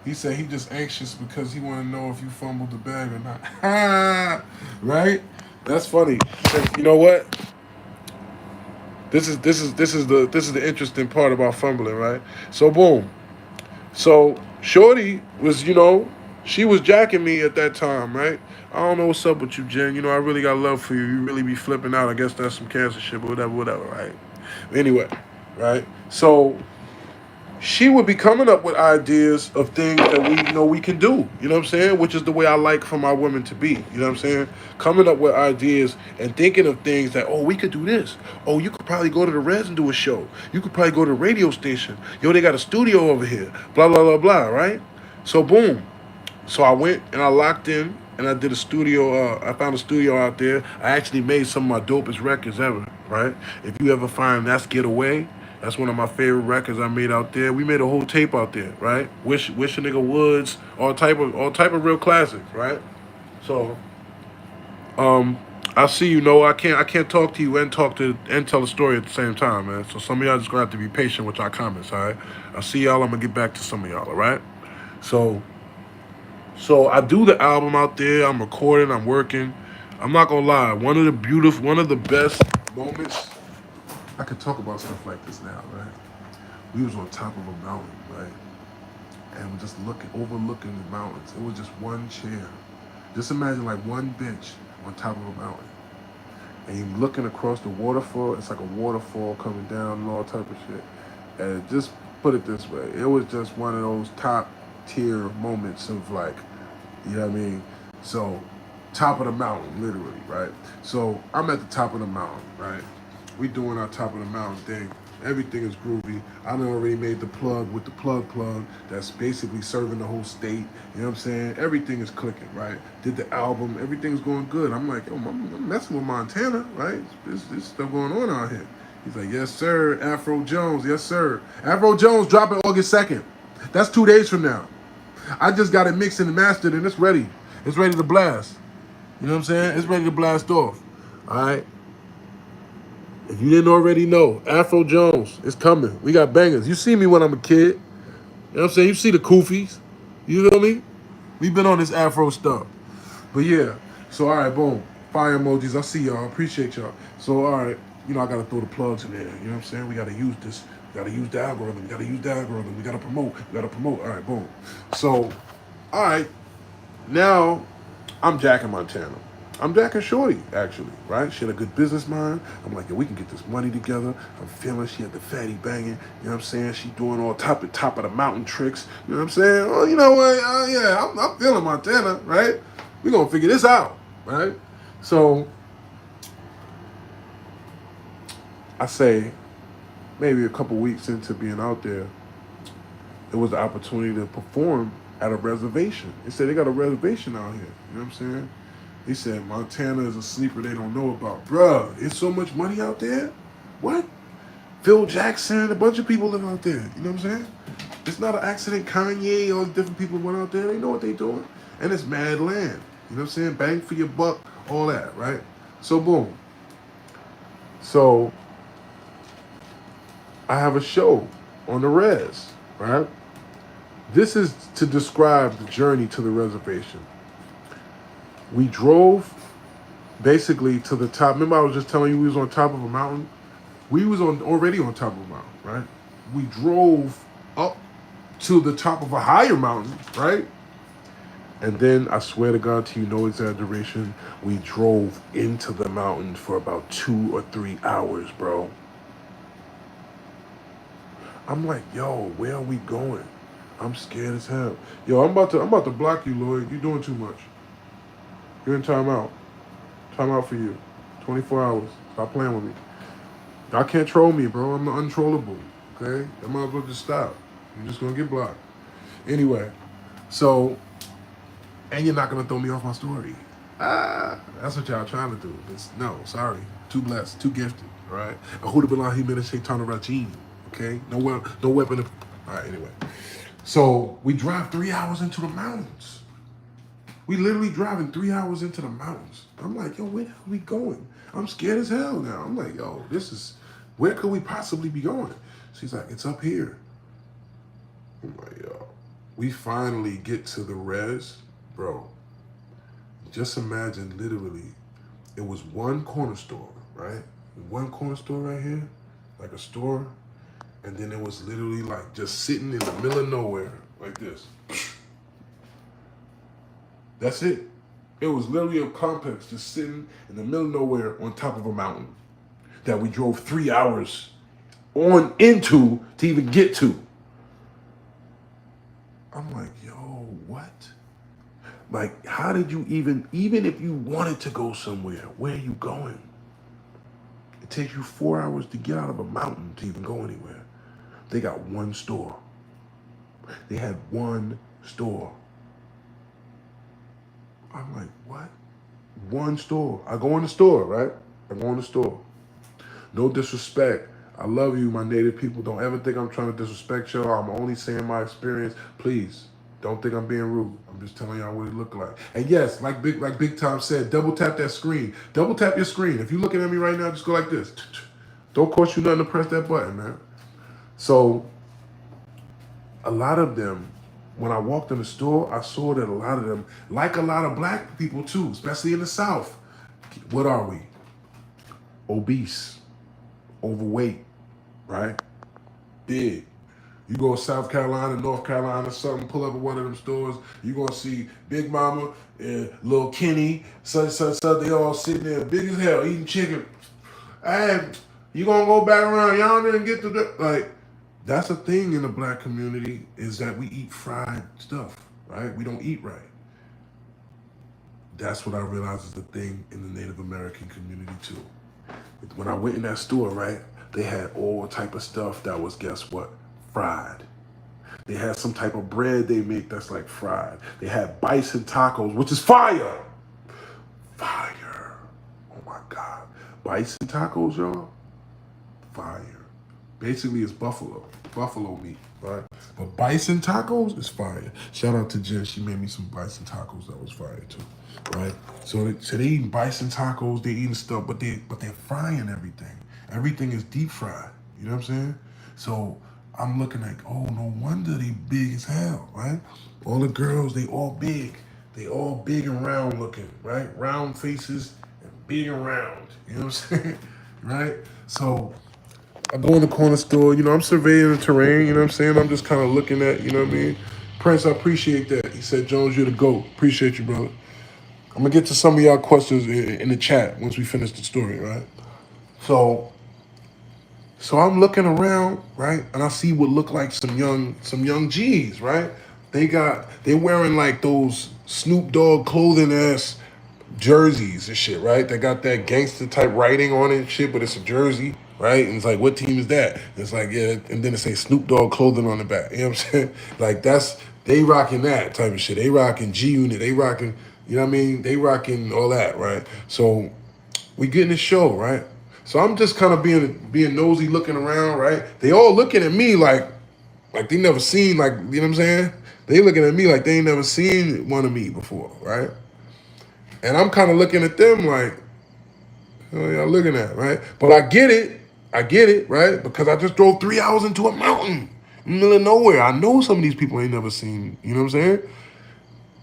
He said he just anxious because he want to know if you fumbled the bag or not. Right? That's funny. You know what? This is the interesting part about fumbling, right? So boom. So Shorty was, she was jacking me at that time, right? I don't know what's up with you, Jen. I really got love for you. You really be flipping out. I guess that's some cancer shit, but whatever, right? Anyway, right? So she would be coming up with ideas of things that we can do. You know what I'm saying? Which is the way I like for my women to be. You know what I'm saying? Coming up with ideas and thinking of things that, oh, we could do this. Oh, you could probably go to the Res and do a show. You could probably go to a radio station. Yo, they got a studio over here. Blah, blah, blah, blah, right? So, boom. So I went and I locked in and I did a studio. I found a studio out there. I actually made some of my dopest records ever, right? If you ever find That's Get Away, that's one of my favorite records I made out there. We made a whole tape out there, right? Wish a Nigga Woods, all type of real classics, right? So, um, I see I can't talk to you and tell a story at the same time, man. So some of y'all just gonna have to be patient with y'all comments, all right? I see y'all. I'm gonna get back to some of y'all, all right? So So I do the album out there. I'm recording. I'm working. I'm not gonna lie. One of the best moments. I could talk about stuff like this now, right? We was on top of a mountain, right? and we're just overlooking the mountains. It was just one chair. Just imagine like one bench on top of a mountain. And you're looking across the waterfall. It's like a waterfall coming down and all type of shit. And just put it this way, it was just one of those top tier moments of like, you know what I mean? So, top of the mountain, literally, right? So, I'm at the top of the mountain, right? We doing our top of the mountain thing. Everything is groovy. I done already made the plug with the plug that's basically serving the whole state. You know what I'm saying? Everything is clicking, right? Did the album, everything's going good. I'm like, yo, I'm messing with Montana, right? This stuff going on out here. He's like, yes, sir. Afro Jones, yes, sir. Afro Jones dropping August 2nd. That's 2 days from now. I just got it mixed and mastered and it's ready. It's ready to blast. You know what I'm saying? It's ready to blast off. All right? If you didn't already know, Afro Jones is coming. We got bangers. You see me when I'm a kid. You know what I'm saying? You see the Koofies. You feel me? We've been on this Afro stuff. But yeah. So, all right, boom. Fire emojis. I see y'all. Appreciate y'all. So, all right. You know, I got to throw the plugs in there. You know what I'm saying? We got to use this. We got to use the algorithm. We got to use the algorithm. We got to promote. We got to promote. All right, boom. So, all right. Now, I'm Jack in Montana. I'm Jack and Shorty, actually, right? She had a good business mind. I'm like, yo, we can get this money together. I'm feeling she had the fatty banging. You know what I'm saying? She doing all top of the mountain tricks. You know what I'm saying? Oh, you know what? Yeah, I'm feeling Montana, right? We gonna figure this out, right? So, I say, maybe a couple weeks into being out there, it was the opportunity to perform at a reservation. They said they got a reservation out here. You know what I'm saying? He said, Montana is a sleeper they don't know about. Bruh, it's so much money out there? What? Phil Jackson, a bunch of people live out there. You know what I'm saying? It's not an accident. Kanye, all the different people went out there. They know what they doing. And it's mad land. You know what I'm saying? Bang for your buck, all that, right? So, boom. So, I have a show on the res, right? This is to describe the journey to the reservation. We drove basically to the top. Remember I was just telling you we was on top of a mountain? We was already on top of a mountain, right? We drove up to the top of a higher mountain, right? And then, I swear to God, to you, no exaggeration, we drove into the mountain for about 2 or 3 hours, bro. I'm like, yo, where are we going? I'm scared as hell. Yo, I'm about to block you, Lloyd. You're doing too much. You're in timeout. Timeout for you. 24 hours. Stop playing with me. Y'all can't troll me, bro. I'm untrollable. Okay? I might as well just stop. You're just gonna get blocked. Anyway, so, and you're not gonna throw me off my story. That's what y'all trying to do. No, sorry. Too blessed, too gifted. All right. Ahuda billahi min shaitanir rajim. Okay. No weapon. All right. Anyway, so we drive 3 hours into the mountains. We literally driving 3 hours into the mountains. I'm like, yo, where are we going? I'm scared as hell now. I'm like, yo, where could we possibly be going? She's like, it's up here. I'm like, yo, we finally get to the res, bro. Just imagine, literally, it was one corner store, right? One corner store right here, like a store, and then it was literally like just sitting in the middle of nowhere, like this. That's it. It was literally a complex just sitting in the middle of nowhere on top of a mountain that we drove 3 hours on into to even get to. I'm like, yo, what? Like, how did you even if you wanted to go somewhere, where are you going? It takes you 4 hours to get out of a mountain to even go anywhere. They got one store. They had one store. I'm like, what? One store. I go in the store, right? I go in the store. No disrespect. I love you, my native people. Don't ever think I'm trying to disrespect y'all. I'm only saying my experience. Please, don't think I'm being rude. I'm just telling y'all what it looked like. And yes, like Big Tom said, double tap that screen. Double tap your screen. If you're looking at me right now, just go like this. Don't cost you nothing to press that button, man. So, a lot of them, when I walked in the store, I saw that a lot of them, like a lot of black people too, especially in the South, what are we? Obese, overweight, right? Big. You go to South Carolina, North Carolina, something, pull up at one of them stores, you're going to see Big Mama and Lil Kenny, such, they all sitting there big as hell, eating chicken. Hey, you going to go back around, y'all didn't get to the, like, that's a thing in the black community is that we eat fried stuff, right? We don't eat right. That's what I realized is the thing in the Native American community too. When I went in that store, right, they had all type of stuff that was, guess what, fried. They had some type of bread they make that's like fried. They had bison tacos, which is fire. Fire. Oh my God. Bison tacos, y'all? Fire. Basically, it's buffalo meat, right? But bison tacos is fire. Shout out to Jen. She made me some bison tacos that was fire too, right? So they eating bison tacos. They eating stuff, but they're frying everything. Everything is deep fried. You know what I'm saying? So I'm looking like, oh, no wonder they big as hell, right? All the girls, they all big. They all big and round looking, right? Round faces and big and round. You know what I'm saying? Right? So I go in the corner store, I'm surveying the terrain, you know what I'm saying? I'm just kind of looking at, you know what I mean? Prince, I appreciate that. He said, Jones, you're the GOAT. Appreciate you, brother. I'm going to get to some of y'all questions in the chat once we finish the story, right? So I'm looking around, right? And I see what look like some young G's, right? They wearing like those Snoop Dogg clothing ass jerseys and shit, right? They got that gangster type writing on it and shit, but it's a jersey, right? And it's like, what team is that? And it's like, yeah, and then it say Snoop Dogg clothing on the back. You know what I'm saying? Like they rocking that type of shit. They rocking G Unit. They rocking, you know what I mean? They rocking all that, right? So we getting the show, right? So I'm just kind of being nosy, looking around, right? They all looking at me like they never seen, like, you know what I'm saying? They looking at me like they ain't never seen one of me before, right? And I'm kind of looking at them like, oh, y'all looking at, right? But I get it, right? Because I just drove 3 hours into a mountain in the middle of nowhere. I know some of these people ain't never seen, you know what I'm saying?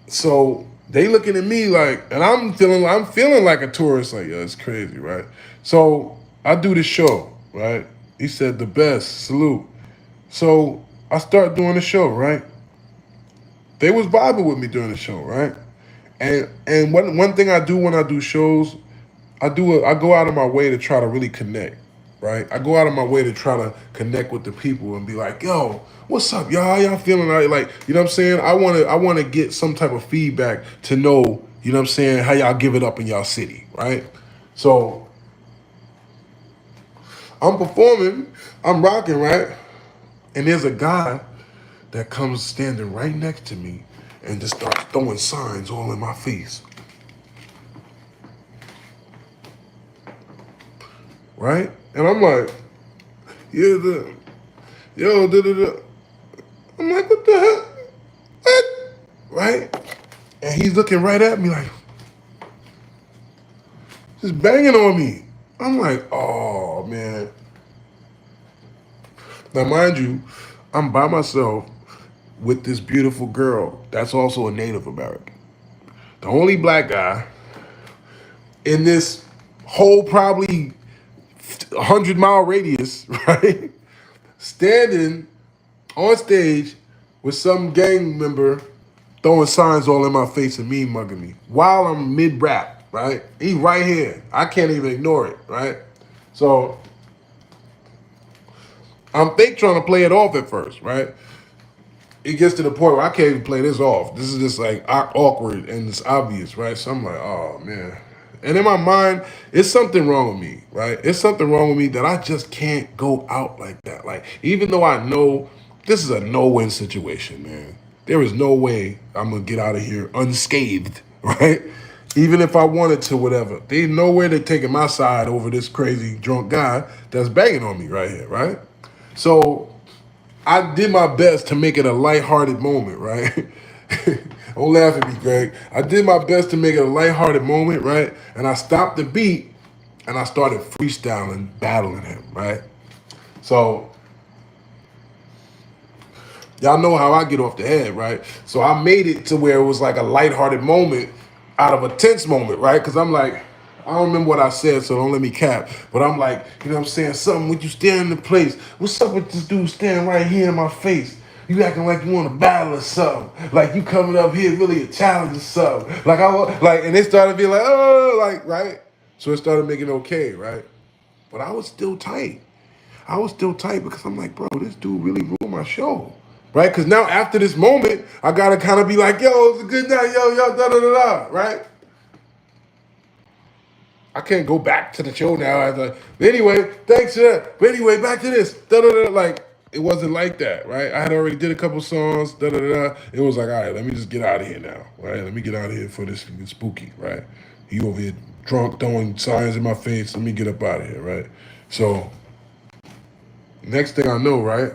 So they looking at me like, and I'm feeling like a tourist, like, yo, it's crazy, right? So I do the show, right? He said the best, salute. So I start doing the show, right? They was vibing with me during the show, right? And one thing I do when I do shows, I go out of my way to try to really connect, right? I go out of my way to try to connect with the people and be like, yo, what's up, y'all? How y'all feeling? Like, you know what I'm saying? I wanna get some type of feedback to know, you know what I'm saying, how y'all give it up in y'all city, right? So I'm performing, I'm rocking, right? And there's a guy that comes standing right next to me and just starts throwing signs all in my face. Right? And I'm like, yeah, I'm like, what the hell? What? Right? And he's looking right at me like, just banging on me. I'm like, oh, man. Now, mind you, I'm by myself with this beautiful girl that's also a Native American. The only black guy in this whole probably 100-mile radius, right? Standing on stage with some gang member throwing signs all in my face and me mugging me while I'm mid-rap, right? He right here. I can't even ignore it, right? So I'm fake trying to play it off at first, right? It gets to the point where I can't even play this off. This is just like awkward and it's obvious, right? So I'm like, oh man. And in my mind, it's something wrong with me, right? It's something wrong with me that I just can't go out like that. Like, even though I know this is a no-win situation, man. There is no way I'm gonna get out of here unscathed, right? Even if I wanted to, whatever. There's no way they're taking my side over this crazy drunk guy that's banging on me right here, right? So I did my best to make it a lighthearted moment, right? Don't laugh at me, Greg. I did my best to make it a lighthearted moment, right? And I stopped the beat and I started freestyling, battling him, right? So y'all know how I get off the head, right? So I made it to where it was like a lighthearted moment out of a tense moment, right? Because I'm like, I don't remember what I said, so don't let me cap. But I'm like, you know what I'm saying? Something with you standing in the place. What's up with this dude standing right here in my face? You acting like you want to battle or something. Like you coming up here really a challenge or something. And they started being like, oh, like, right? So it started making it okay, right? But I was still tight. I was still tight because I'm like, bro, this dude really ruined my show. Right? Because now after this moment, I gotta kind of be like, yo, it's a good night, yo, da da da da, right? I can't go back to the show now. But anyway, thanks for that. But anyway, back to this. Da da da. Like it wasn't like that, right? I had already did a couple songs. Da da da. It was like, all right, let me just get out of here now, right? Let me get out of here for this spooky, right? You over here drunk, throwing signs in my face. Let me get up out of here, right? So next thing I know, right?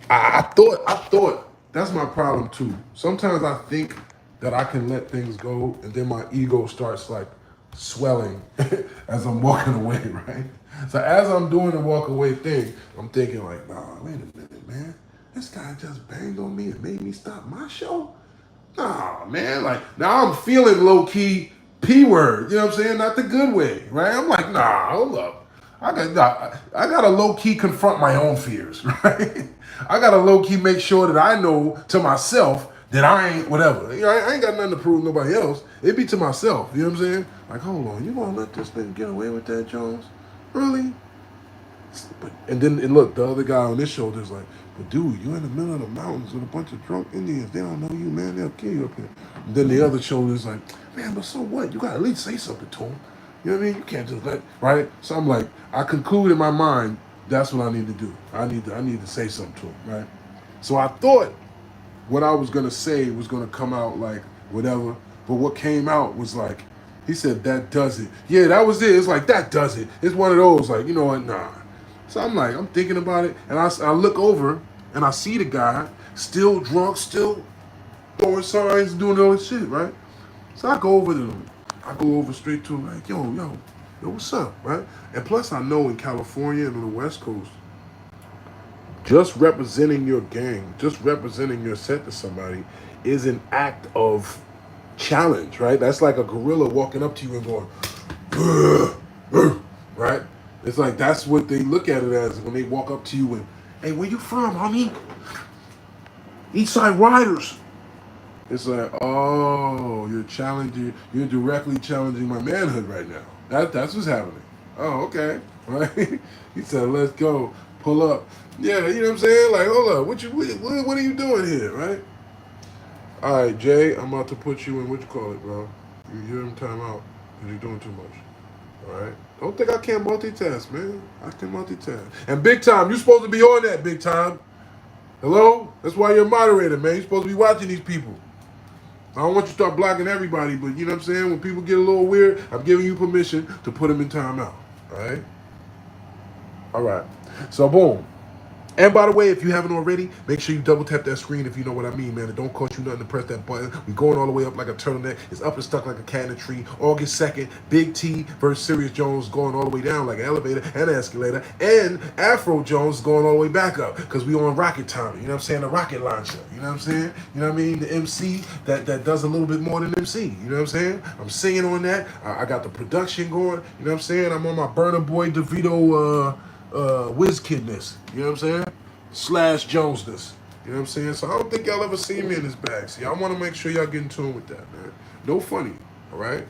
I thought that's my problem too. Sometimes I think that I can let things go, and then my ego starts like swelling as I'm walking away, right? So as I'm doing the walk away thing, I'm thinking like, nah, wait a minute, man. This guy just banged on me and made me stop my show. Nah, man. Like now I'm feeling low key P word. You know what I'm saying? Not the good way, right? I'm like, nah, hold up. I got to low key confront my own fears, right? I got to low key make sure that I know to myself that I ain't whatever. You know, I ain't got nothing to prove nobody else. It be to myself. You know what I'm saying? Like, hold on, you gonna let this thing get away with that, Jones? Really? And then and look, the other guy on this shoulder is like, but dude, you're in the middle of the mountains with a bunch of drunk Indians. They don't know you, man. They'll kill you up here. And then the other shoulder is like, man, but so what? You gotta at least say something to him. You know what I mean? You can't just let right. So I'm like, I conclude in my mind, that's what I need to do. I need to say something to him, right? So I thought what I was gonna say was gonna come out like whatever, but what came out was like, he said that does it. Yeah, that was it. It's like that does it. It's one of those like, you know what? Nah. So I'm like, I'm thinking about it, and I look over and I see the guy still drunk, still throwing signs, doing all this shit, right? So I go over to him. I go over straight to him like, yo, what's up, right? And plus I know in California and on the West Coast, just representing your gang, just representing your set to somebody is an act of challenge, right? That's like a gorilla walking up to you and going, "Ugh, ugh," right? It's like that's what they look at it as when they walk up to you and, hey, where you from, homie? Eastside Riders. It's like, oh, you're directly challenging my manhood right now. That's what's happening. Oh, okay. Right? He said, let's go. Pull up. Yeah, you know what I'm saying? Like, hold up, what are you doing here, right? All right, Jay, I'm about to put you in, what you call it, bro? You're in timeout because you're doing too much. All right? Don't think I can't multitask, man. I can multitask. And Big Time, you're supposed to be on that, Big Time. Hello? That's why you're a moderator, man. You're supposed to be watching these people. I don't want you to start blocking everybody, but you know what I'm saying? When people get a little weird, I'm giving you permission to put them in timeout. All right? All right. So, boom. And by the way, if you haven't already, make sure you double tap that screen if you know what I mean, man. It don't cost you nothing to press that button. We going all the way up like a turtleneck. It's up and stuck like a cat in a tree. August 2nd, Big T versus Serius Jones going all the way down like an elevator and an escalator. And Afro Jones going all the way back up because we on rocket time. You know what I'm saying? The rocket launcher. You know what I'm saying? You know what I mean? The MC that does a little bit more than MC. You know what I'm saying? I'm singing on that. I got the production going. You know what I'm saying? I'm on my Burna Boy DeVito whiz kidness, you know what I'm saying? Slash Jonesness, you know what I'm saying? So I don't think y'all ever see me in this bag. See, I want to make sure y'all get in tune with that, man. No funny, all right?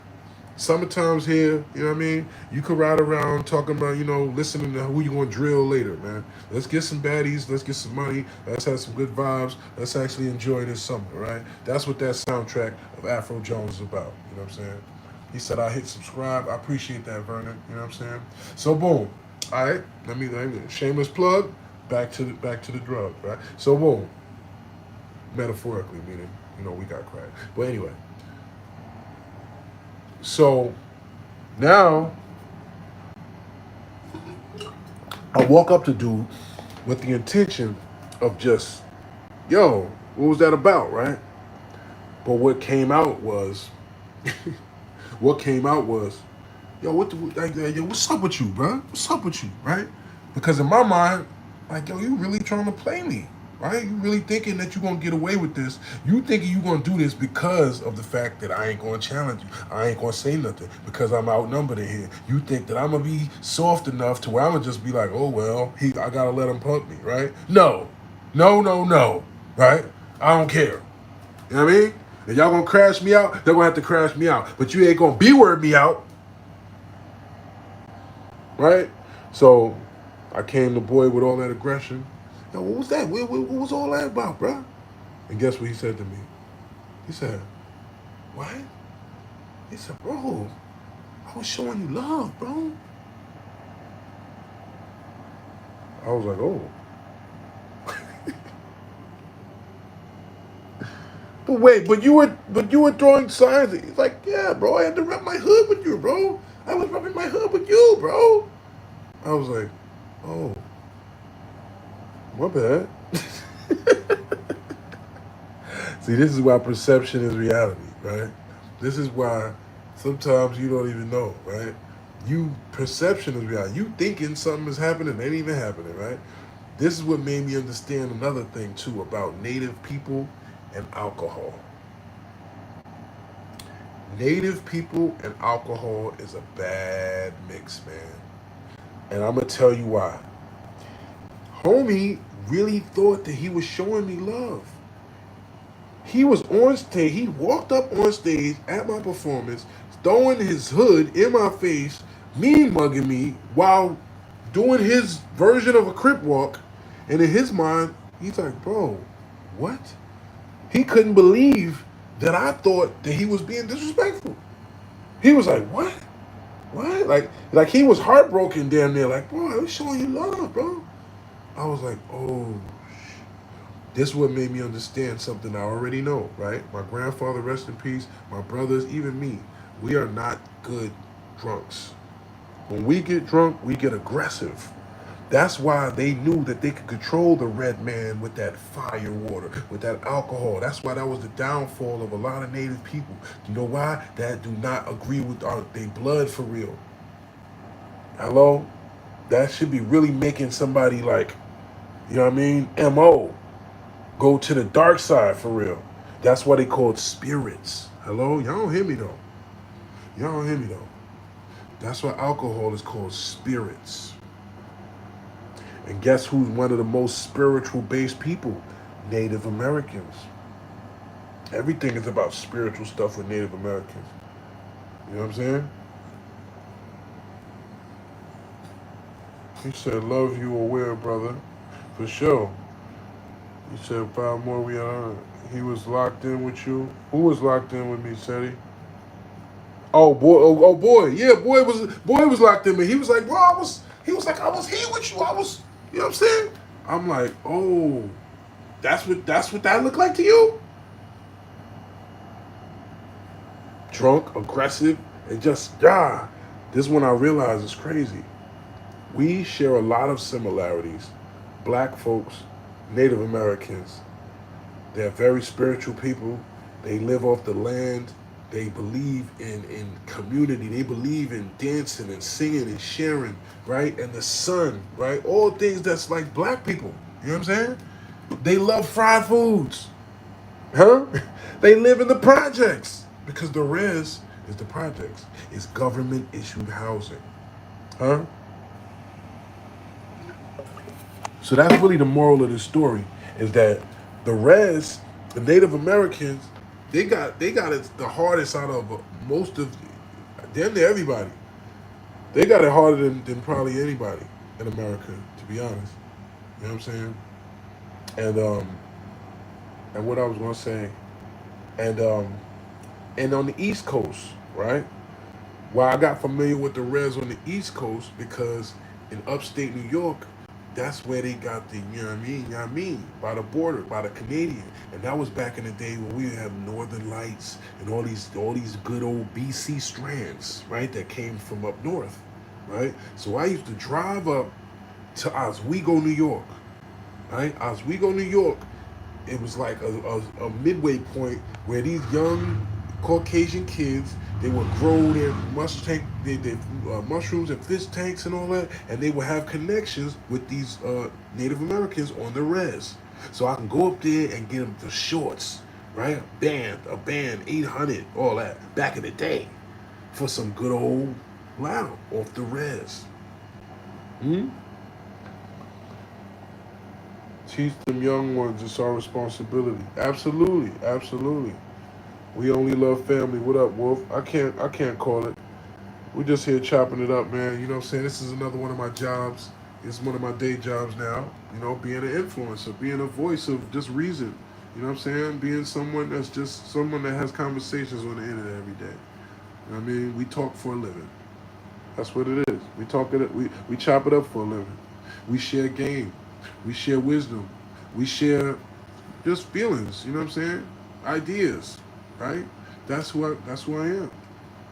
Summertime's here, you know what I mean? You could ride around talking about, you know, listening to who you going to drill later, man. Let's get some baddies, let's get some money, let's have some good vibes, let's actually enjoy this summer, all right? That's what that soundtrack of Afro Jones is about, you know what I'm saying? He said I hit subscribe. I appreciate that, Vernon, you know what I'm saying? So boom. All right, let me shameless plug. Back to the drug, right? So boom, metaphorically meaning, you know, we got crack. But anyway, so now I walk up to dude with the intention of just, yo, what was that about, right? But what came out was, yo, what's up with you, bro? What's up with you, right? Because in my mind, like, yo, you really trying to play me. Right? You really thinking that you're gonna get away with this. You thinking you're gonna do this because of the fact that I ain't gonna challenge you. I ain't gonna say nothing because I'm outnumbered in here. You think that I'm gonna be soft enough to where I'm gonna just be like, oh well, I gotta let him punk me, right? No. No, no, no. Right? I don't care. You know what I mean? If y'all gonna crash me out, they're gonna have to crash me out. But you ain't gonna B-word me out. Right? So I came to boy with all that aggression. Yo, what was that? What was all that about, bro? And guess what he said to me? He said, what? He said, bro, I was showing you love, bro. I was like, oh. But wait, but you were throwing signs. He's like, yeah, bro, I had to rub my hood with you, bro. I was rubbing my hood with you, bro. I was like, oh, my bad. See, this is why perception is reality, right? This is why sometimes you don't even know, right? Perception is reality. You thinking something is happening, it ain't even happening, right? This is what made me understand another thing too about native people and alcohol. Native people and alcohol is a bad mix, man. And I'm gonna tell you why. Homie really thought that he was showing me love. He was on stage. He walked up on stage at my performance, throwing his hood in my face, mean mugging me while doing his version of a crip walk. And in his mind, he's like, bro, what? He couldn't believe that I thought that he was being disrespectful. He was like, what? What? Like he was heartbroken damn near. Like, bro, I was showing you love, bro. I was like, oh, this is what made me understand something I already know, right? My grandfather, rest in peace, my brothers, even me, we are not good drunks. When we get drunk, we get aggressive. That's why they knew that they could control the red man with that fire water, with that alcohol. That's why that was the downfall of a lot of native people. You know why? That do not agree with their blood for real. Hello? That should be really making somebody like, you know what I mean? MO. Go to the dark side for real. That's why they called spirits. Hello? Y'all don't hear me though. Y'all don't hear me though. That's why alcohol is called spirits. And guess who's one of the most spiritual based people? Native Americans. Everything is about spiritual stuff with Native Americans. You know what I'm saying? He said, love you aware, brother. For sure. He said, 5 more we are. He was locked in with you. Who was locked in with me, Seti? Oh boy, oh boy, yeah, boy was locked in me. He was like, bro, I was here with you. I was, you know what I'm saying? I'm like, oh, that's what that looked like to you? Drunk, aggressive, and just This is when I realized it's crazy. We share a lot of similarities. Black folks, Native Americans, they're very spiritual people. They live off the land. They believe in community. They believe in dancing and singing and sharing, right? And the sun, right? All things that's like black people. You know what I'm saying? They love fried foods. Huh? They live in the projects. Because the res is the projects. It's government issued housing. Huh? So that's really the moral of the story, is that the Native Americans, they got it the hardest out of most of, damn near everybody. They got it harder than probably anybody in America, to be honest. You know what I'm saying? And what I was gonna say, and and on the East Coast, right? Well, I got familiar with the res on the East Coast because in upstate New York, that's where they got the, you know what I mean? You know what I mean? By the border, by the Canadian. And that was back in the day when we have Northern Lights and all these good old BC strands, right? That came from up north, right? So I used to drive up to Oswego, New York, right? Oswego, New York. It was like a midway point where these young Caucasian kids, they would grow their mushrooms and fish tanks and all that, and they would have connections with these Native Americans on the res. So I can go up there and get them the shorts, right? A band, 800, all that, back in the day, for some good old loud off the res. Hmm? Teach them young ones it's our responsibility. Absolutely, absolutely. We only love family. What up, Wolf? I can't call it. We're just here chopping it up, man. You know what I'm saying? This is another one of my jobs. It's one of my day jobs now. You know, being an influencer, being a voice of just reason. You know what I'm saying? Being someone that's just someone that has conversations on the internet every day. You know what I mean? We talk for a living. That's what it is. We talk it. We chop it up for a living. We share game. We share wisdom. We share just feelings. You know what I'm saying? Ideas, right? That's who I am.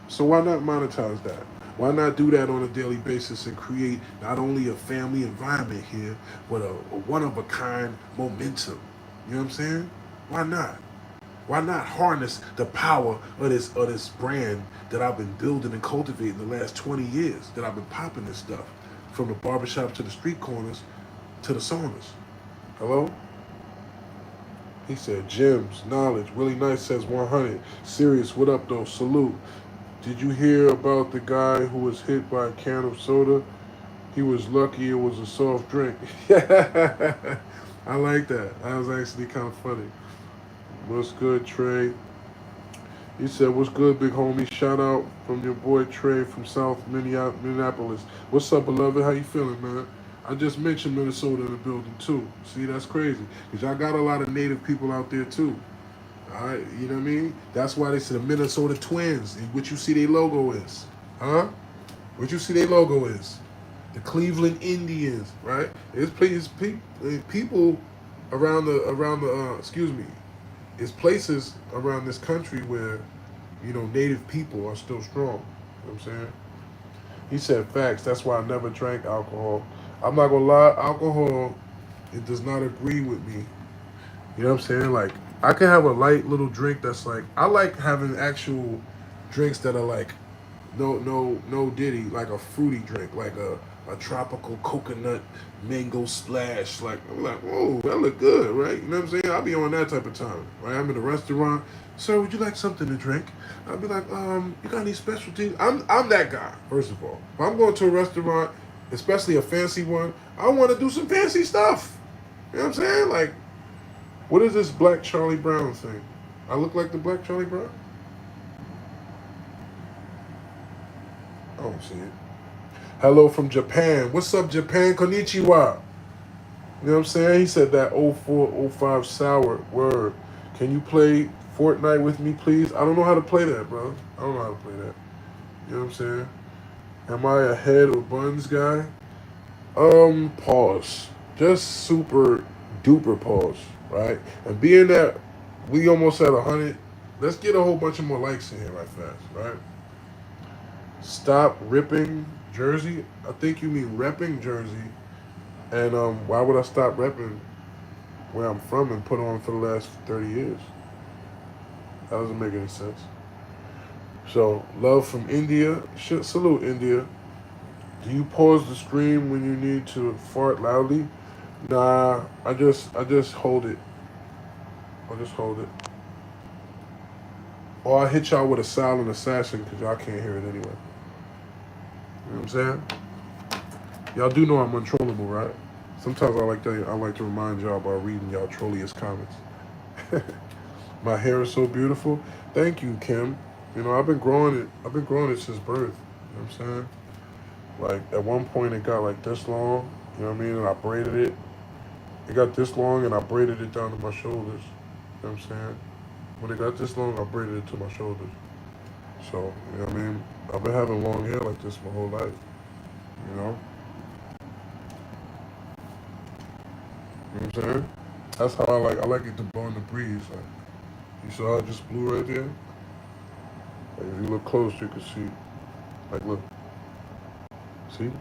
So why not monetize that? Why not do that on a daily basis and create not only a family environment here, but a one of a kind momentum? You know what I'm saying? Why not? Why not harness the power of this brand that I've been building and cultivating the last 20 years, that I've been popping this stuff from the barbershop to the street corners to the saunas. Hello? He said, gems, knowledge. Willie Nice says 100. Serious, what up though? Salute. Did you hear about the guy who was hit by a can of soda? He was lucky it was a soft drink. I like that. That was actually kind of funny. What's good, Trey? He said, what's good, big homie? Shout out from your boy Trey from South Minneapolis. What's up, beloved? How you feeling, man? I just mentioned Minnesota in the building, too. See, that's crazy. Because y'all got a lot of native people out there, too. All right, you know what I mean? That's why they say the Minnesota Twins. And what you see their logo is. Huh? What you see their logo is. The Cleveland Indians, right? It's people excuse me, it's places around this country where, you know, native people are still strong. You know what I'm saying? He said facts. That's why I never drank alcohol. I'm not gonna lie, alcohol, it does not agree with me. You know what I'm saying? Like, I can have a light little drink that's like, I like having actual drinks that are like no diddy, like a fruity drink, like a tropical coconut mango splash. Like, I'm like, whoa, that look good, right? You know what I'm saying? I'll be on that type of time, right? I'm in a restaurant. Sir, would you like something to drink? I'll be like, you got any specialties? I'm that guy, first of all. If I'm going to a restaurant, especially a fancy one, I want to do some fancy stuff. You know what I'm saying? Like, what is this Black Charlie Brown thing? I look like the Black Charlie Brown? I don't see it. Hello from Japan. What's up, Japan? Konnichiwa. You know what I'm saying? He said that 0405 sour word. Can you play Fortnite with me, please? I don't know how to play that, bro. I don't know how to play that. You know what I'm saying? Am I a head or buns guy? Pause. Just super duper pause, right? And being that we almost at 100, let's get a whole bunch of more likes in here right fast, right? Stop ripping Jersey. I think you mean repping Jersey. And why would I stop repping where I'm from and put on for the last 30 years? That doesn't make any sense. So, love from India. Salute, India. Do you pause the stream when you need to fart loudly? Nah, I just hold it. I just hold it. Or I hit y'all with a silent assassin because y'all can't hear it anyway. You know what I'm saying? Y'all do know I'm untrollable, right? Sometimes I like to remind y'all by reading y'all trolliest comments. My hair is so beautiful. Thank you, Kim. You know, I've been growing it. I've been growing it since birth. You know what I'm saying? Like, at one point it got like this long. You know what I mean? And I braided it. It got this long and I braided it down to my shoulders. You know what I'm saying? When it got this long, I braided it to my shoulders. So, you know what I mean? I've been having long hair like this my whole life. You know? You know what I'm saying? That's how I like it to blow in the breeze. Like, you saw how it just blew right there? Like, if you look close, you can see. Like, look. See? You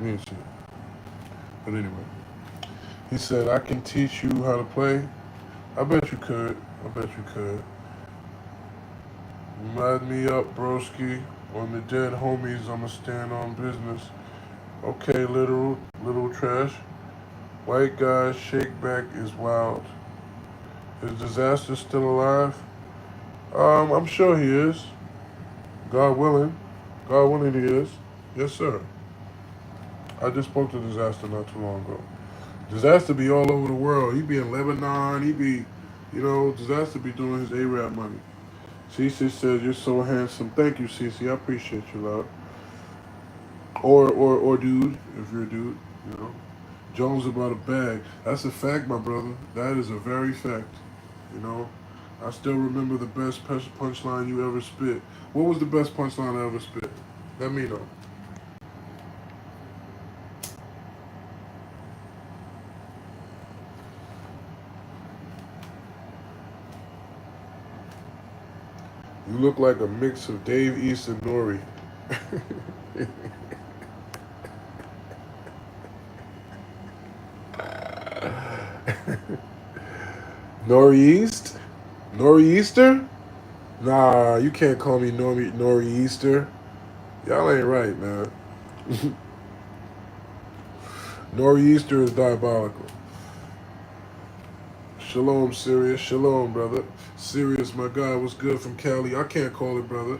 didn't see it. But anyway. He said, I can teach you how to play. I bet you could. I bet you could. Light me up, broski. On the dead homies, I'ma stand on business. Okay, little trash. White guy shake back is wild. Is Disaster still alive? I'm sure he is. God willing. God willing he is. Yes, sir. I just spoke to Disaster not too long ago. Disaster be all over the world. He be in Lebanon. He be, Disaster be doing his A-Rap money. Cece says, you're so handsome. Thank you, Cece. I appreciate you, love. Or dude, if you're a dude, you know. Jones about a bag. That's a fact, my brother. That is a very fact. You know. I still remember the best punchline you ever spit. What was the best punchline I ever spit? Let me know. You look like a mix of Dave East and Nori. Nori East? Nori Easter? Nah, you can't call me Nori Easter. Y'all ain't right, man. Nori Easter is diabolical. Shalom, Serius. Shalom, brother. Serius, my guy, was good from Cali. I can't call it, brother.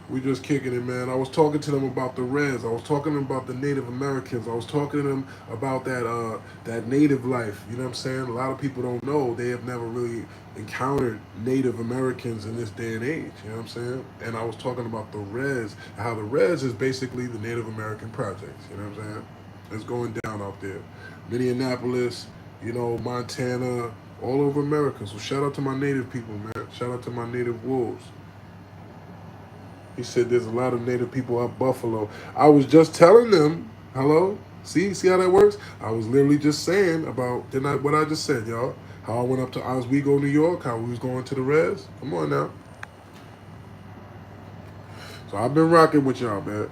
We just kicking it, man. I was talking to them about the Reds. I was talking to them about the Native Americans. I was talking to them about that native life. You know what I'm saying? A lot of people don't know. They have never really encountered Native Americans in this day and age. You know what I'm saying? And I was talking about the Reds, how the Reds is basically the Native American projects. You know what I'm saying? It's going down out there. Minneapolis, Montana, all over America. So shout out to my native people, man. Shout out to my native wolves. He said there's a lot of native people up Buffalo. I was just telling them, hello? See how that works? I was literally just saying about what I just said, y'all. How I went up to Oswego, New York, how we was going to the res. Come on now. So I've been rocking with y'all, man.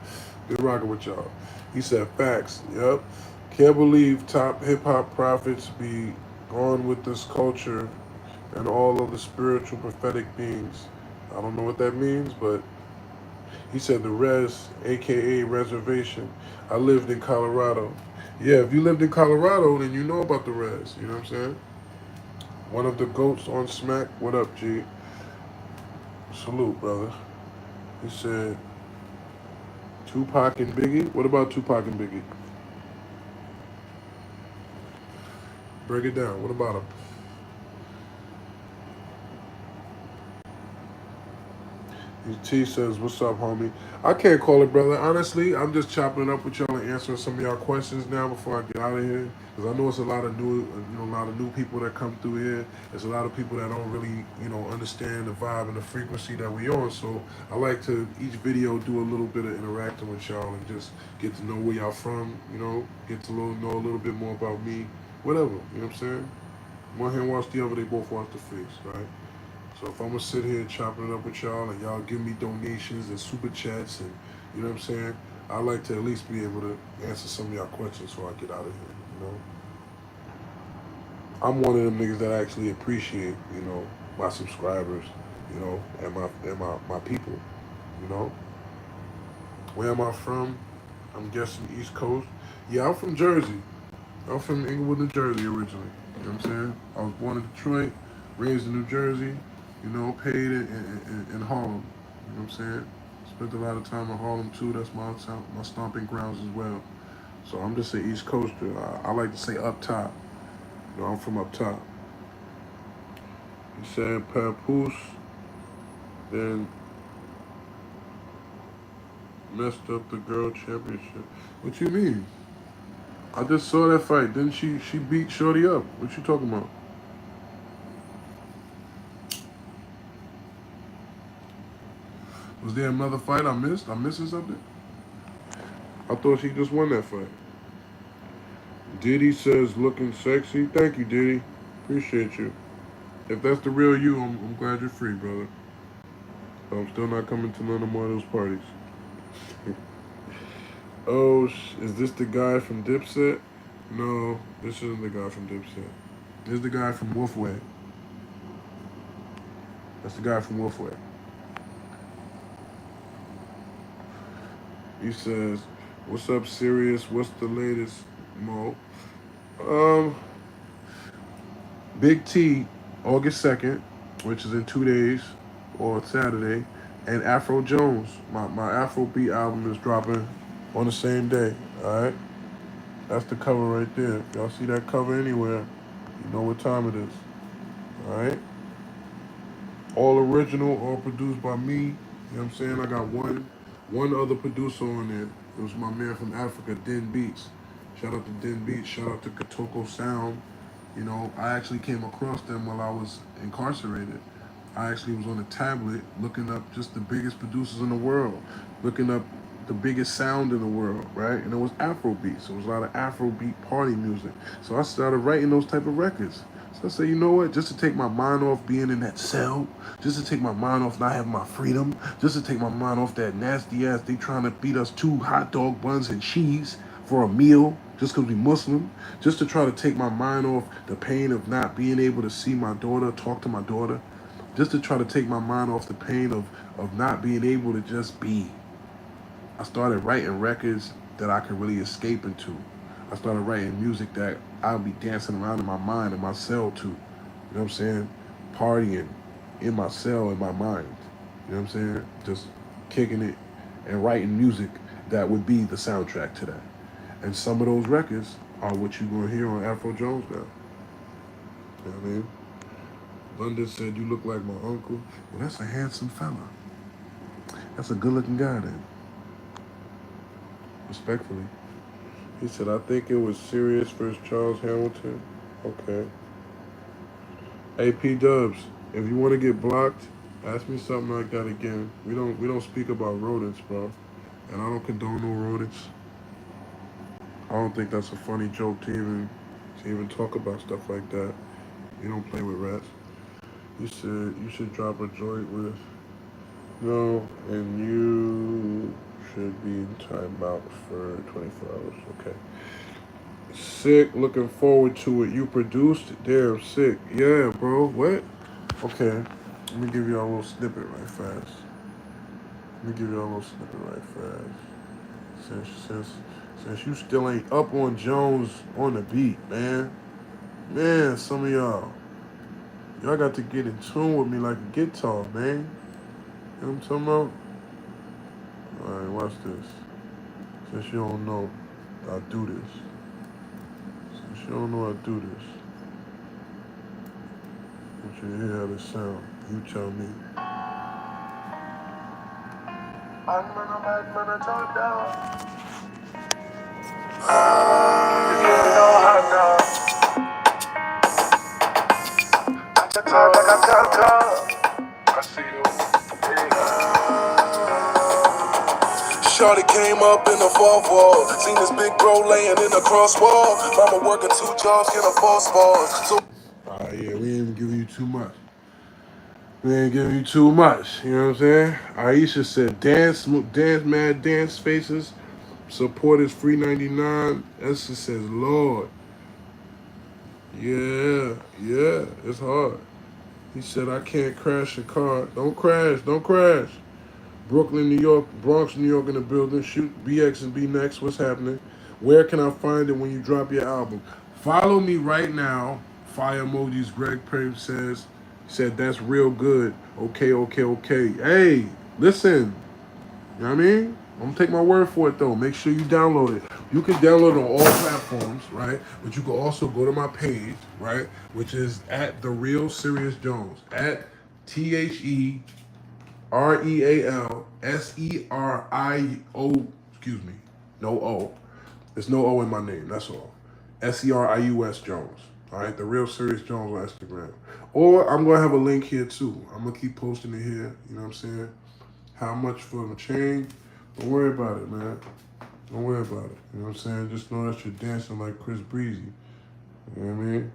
Been rocking with y'all. He said facts. Yep. Can't believe top hip hop prophets be gone with this culture and all of the spiritual prophetic beings. I don't know what that means, but he said the res, aka reservation. I lived in Colorado. Yeah, if you lived in Colorado, then you know about the res. You know what I'm saying? One of the goats on Smack. What up, G? Salute, brother. He said Tupac and Biggie. What about Tupac and Biggie? Break it down. What about them? T says, what's up, homie? I can't call it, brother. Honestly, I'm just chopping it up with y'all and answering some of y'all questions now before I get out of here. Because I know it's a lot of new people that come through here. There's a lot of people that don't really, understand the vibe and the frequency that we on. So I like to, each video, do a little bit of interacting with y'all and just get to know where y'all from, get to know a little bit more about me, whatever, you know what I'm saying? One hand wash the other, they both wash the face, right? So if I'm gonna sit here chopping it up with y'all and y'all give me donations and super chats and you know what I'm saying, I like to at least be able to answer some of y'all questions before I get out of here. I'm one of them niggas that actually appreciate, my subscribers, and my people, you know. Where am I from? I'm guessing East Coast. Yeah, I'm from Jersey. I'm from Inglewood, New Jersey originally. You know what I'm saying? I was born in Detroit, raised in New Jersey, paid in Harlem. You know what I'm saying? Spent a lot of time in Harlem too. That's my stomping grounds as well. So I'm just an East Coaster. I like to say up top. I'm from up top. He said Papoose then messed up the girl championship. What you mean? I just saw that fight. Didn't she beat Shorty up? What you talking about? Was there another fight I missed? I'm missing something? I thought she just won that fight. Diddy says looking sexy. Thank you, Diddy. Appreciate you. If that's the real you, I'm glad you're free, brother. I'm still not coming to none of more of those parties. Oh, is this the guy from Dipset? No, this isn't the guy from Dipset. This is the guy from Wolfway. That's the guy from Wolfway. He says, "What's up, Serious? What's the latest, Mo?" Big T, August 2nd, which is in 2 days, or Saturday, and Afro Jones. My Afrobeat album is dropping on the same day. Alright? That's the cover right there. If y'all see that cover anywhere, you know what time it is. Alright? All original, all produced by me. You know what I'm saying? I got one other producer on there. It was my man from Africa, Den Beats. Shout out to Den Beats. Shout out to Kotoko Sound. You know, I actually came across them while I was incarcerated. I actually was on a tablet looking up just the biggest producers in the world, looking up the biggest sound in the world, right? And it was Afrobeat. So it was a lot of Afrobeat party music. So I started writing those type of records. So I said, you know what? Just to take my mind off being in that cell, just to take my mind off not having my freedom, just to take my mind off that nasty ass, they trying to feed us 2 hot dog buns and cheese for a meal just because we Muslim, just to try to take my mind off the pain of not being able to see my daughter, talk to my daughter, just to try to take my mind off the pain of not being able to just be. I started writing records that I could really escape into. I started writing music that I'll be dancing around in my mind, in my cell too. You know what I'm saying? Partying in my cell, in my mind. You know what I'm saying? Just kicking it and writing music that would be the soundtrack to that. And some of those records are what you're going to hear on Afro Jones now. You know what I mean? London said, you look like my uncle. Well, that's a handsome fella. That's a good looking guy then. Respectfully. He said, I think it was Serius versus Charles Hamilton. Okay. AP Dubs, if you want to get blocked, ask me something like that again. We don't speak about rodents, bro. And I don't condone no rodents. I don't think that's a funny joke to even talk about stuff like that. You don't play with rats. You said you should drop a joint with no, and you should be in timeout for 24 hours. Okay. Sick. Looking forward to it. You produced it. Damn, sick. Yeah, bro. What? Okay. Let me give you a little snippet right fast. Since you still ain't up on Jones on the beat, man. Man, some of y'all got to get in tune with me like a guitar, man. You know what I'm talking about? Alright, watch this. Since you don't know, I do this. Since you don't know I do this, I want you to hear how this sound. You tell me. Bad man, I talk down. I see you. Shorty came up in the fourth wall. Seen this big bro laying in the cross wall. Mama working 2 jobs, get a false ball. So yeah, we ain't giving you too much. We ain't giving you too much. You know what I'm saying? Aisha said, dance, mad dance faces. Support is free 99. Esther says, Lord. Yeah, it's hard. He said, I can't crash a car. Don't crash. Brooklyn, New York, Bronx, New York in the building. Shoot BX and B next. What's happening? Where can I find it when you drop your album? Follow me right now. Fire emojis. Greg Perry said that's real good. Okay. Hey, listen. You know what I mean? I'm gonna take my word for it though. Make sure you download it. You can download it on all platforms, right? But you can also go to my page, right? Which is at the real Serius Jones. At TheRealSerio. Excuse me. No O. There's no O in my name. That's all. Serius Jones. All right, the real Serius Jones on Instagram. Or I'm gonna have a link here too. I'm gonna keep posting it here. You know what I'm saying? How much for the chain? Don't worry about it, man. Don't worry about it. You know what I'm saying? Just know that you're dancing like Chris Breezy. You know what I mean?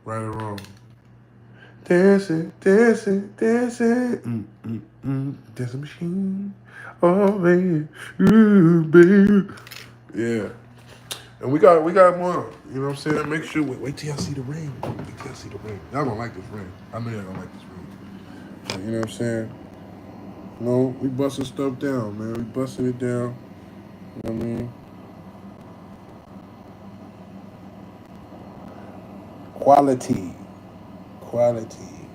Right or wrong. Dancing. Dancing machine. Oh, baby. Ooh, baby. Yeah. And we got more. You know what I'm saying? Make sure, wait till y'all see the ring. Y'all gonna like this ring. I know y'all gonna like this ring. You know what I'm saying? No, we busting stuff down, man. We busting it down. You know what I mean? Quality. Quality.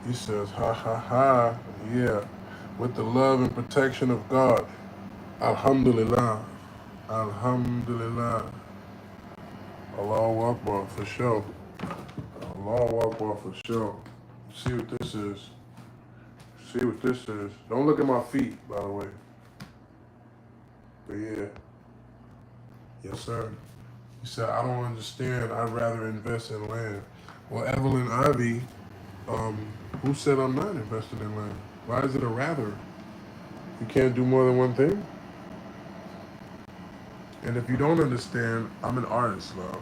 He says, ha ha ha, yeah, with the love and protection of God. Alhamdulillah. Alhamdulillah. Allahu Akbar for sure. Allahu Akbar for sure. See what this is. See what this is. Don't look at my feet, by the way. But yeah. Yes, sir. He said, I don't understand. I'd rather invest in land. Well, Evelyn Ivy, um, who said I'm not invested in land? Why is it a rather? You can't do more than one thing? And if you don't understand, I'm an artist, love.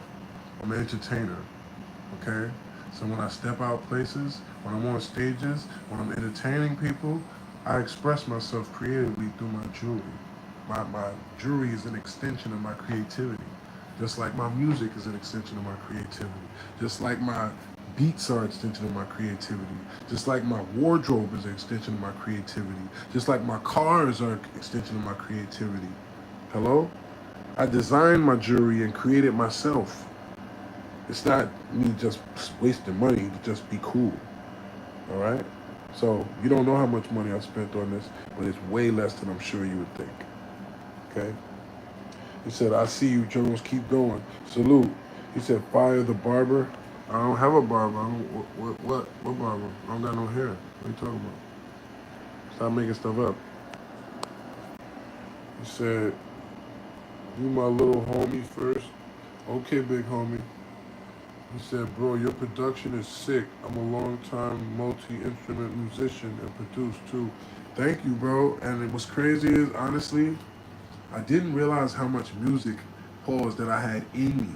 I'm an entertainer, okay? So when I step out places, when I'm on stages, when I'm entertaining people, I express myself creatively through my jewelry. My jewelry is an extension of my creativity. Just like my music is an extension of my creativity. Just like my beats are an extension of my creativity. Just like my wardrobe is an extension of my creativity. Just like my cars are an extension of my creativity. Hello? I designed my jewelry and created myself. It's not me just wasting money to just be cool. All right? So you don't know how much money I spent on this, but it's way less than I'm sure you would think. Okay? He said, I see you, Jones, keep going. Salute. He said, fire the barber. I don't have a barber. I don't, what barber? I don't got no hair. What are you talking about? Stop making stuff up. He said, you my little homie first. Okay, big homie. He said, bro, your production is sick. I'm a long-time multi-instrument musician and produce too. Thank you, bro. And what's crazy is, honestly, I didn't realize how much music, pause, that I had in me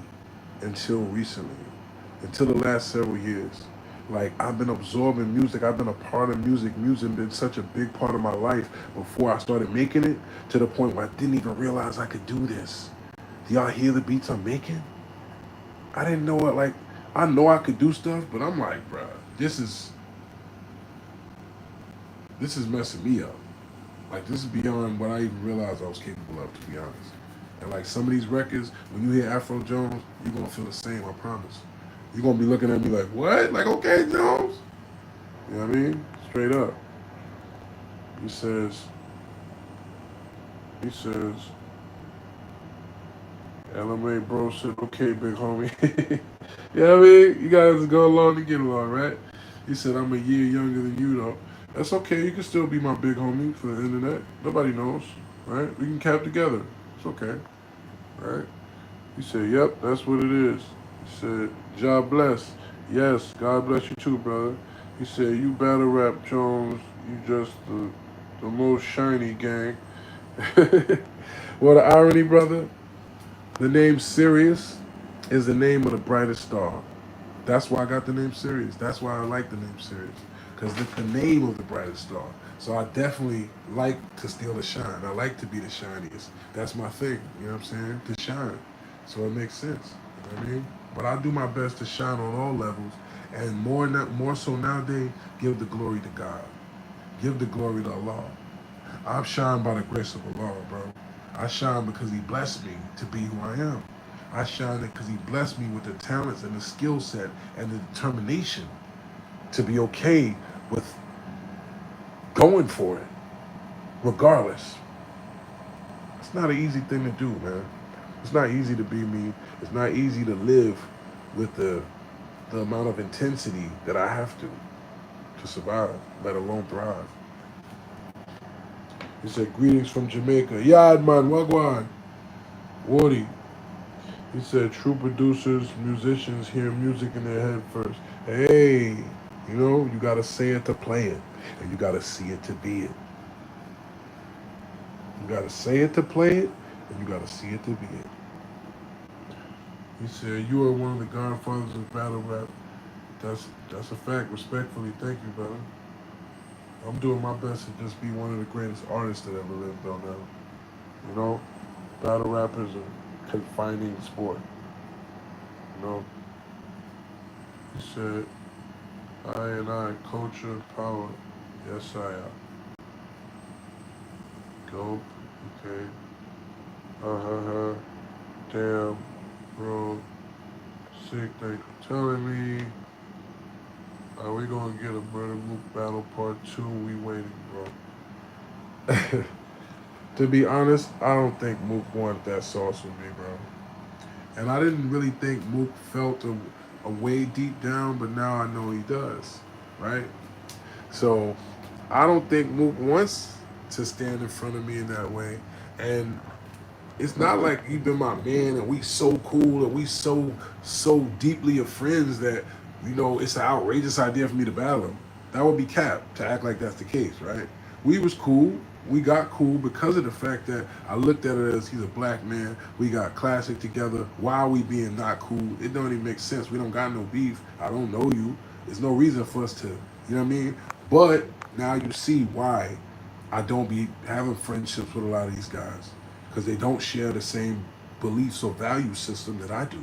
until recently, until the last several years. Like, I've been absorbing music. I've been a part of music. Music been such a big part of my life before I started making it, to the point where I didn't even realize I could do this. Do y'all hear the beats I'm making? I didn't know it. Like, I know I could do stuff, but I'm like, bruh, this is messing me up. Like, this is beyond what I even realized I was capable of, to be honest. And like some of these records, when you hear Afro Jones, you're gonna feel the same, I promise. You're gonna be looking at me like, what? Like, okay, Jones? You know what I mean? Straight up. He says, he says, LMA bro said, okay, big homie. You know what I mean? You guys go along to get along, right? He said, I'm a year younger than you, though. That's okay. You can still be my big homie for the internet. Nobody knows, right? We can cap together. It's okay, right? He said, yep, that's what it is. He said, God bless. Yes, God bless you too, brother. He said, you battle rap Jones. You just the most shiny gang. Well, the irony, brother, the name Serius is the name of the brightest star. That's why I got the name Serius. That's why I like the name Serius. Because it's the name of the brightest star. So I definitely like to steal the shine. I like to be the shiniest. That's my thing. You know what I'm saying? To shine. So it makes sense. You know what I mean? But I do my best to shine on all levels. And more so nowadays, give the glory to God. Give the glory to Allah. I've shined by the grace of Allah, bro. I shine because He blessed me to be who I am. I shine because He blessed me with the talents and the skill set and the determination to be okay with going for it, regardless. It's not an easy thing to do, man. It's not easy to be me. It's not easy to live with the amount of intensity that I have to survive, let alone thrive. He said, greetings from Jamaica. Yad man, wagwan. Woody. He said, true producers, musicians hear music in their head first. Hey, you know, you gotta say it to play it. And you gotta see it to be it. You gotta say it to play it, and you gotta see it to be it. He said, you are one of the godfathers of battle rap. That's a fact, respectfully. Thank you, brother. I'm doing my best to just be one of the greatest artists that ever lived on now. You know, battle rap is a confining sport. You know, he said, I, culture, power. Yes, I am. Go, okay. Damn, bro. Sick, thank you for telling me. Are we gonna get a Murder Mook Battle Part 2? We waiting, bro. To be honest, I don't think Mook wanted that sauce with me, bro. And I didn't really think Mook felt a way deep down, but now I know he does, right? So I don't think Mook wants to stand in front of me in that way. And it's not like he been my man and we so cool and we so deeply of friends that it's an outrageous idea for me to battle him. That would be cap to act like that's the case, right? We was cool. We got cool because of the fact that I looked at it as he's a black man. We got classic together. Why are we being not cool? It don't even make sense. We don't got no beef. I don't know you. There's no reason for us to, you know what I mean? But now you see why I don't be having friendships with a lot of these guys because they don't share the same beliefs or value system that I do,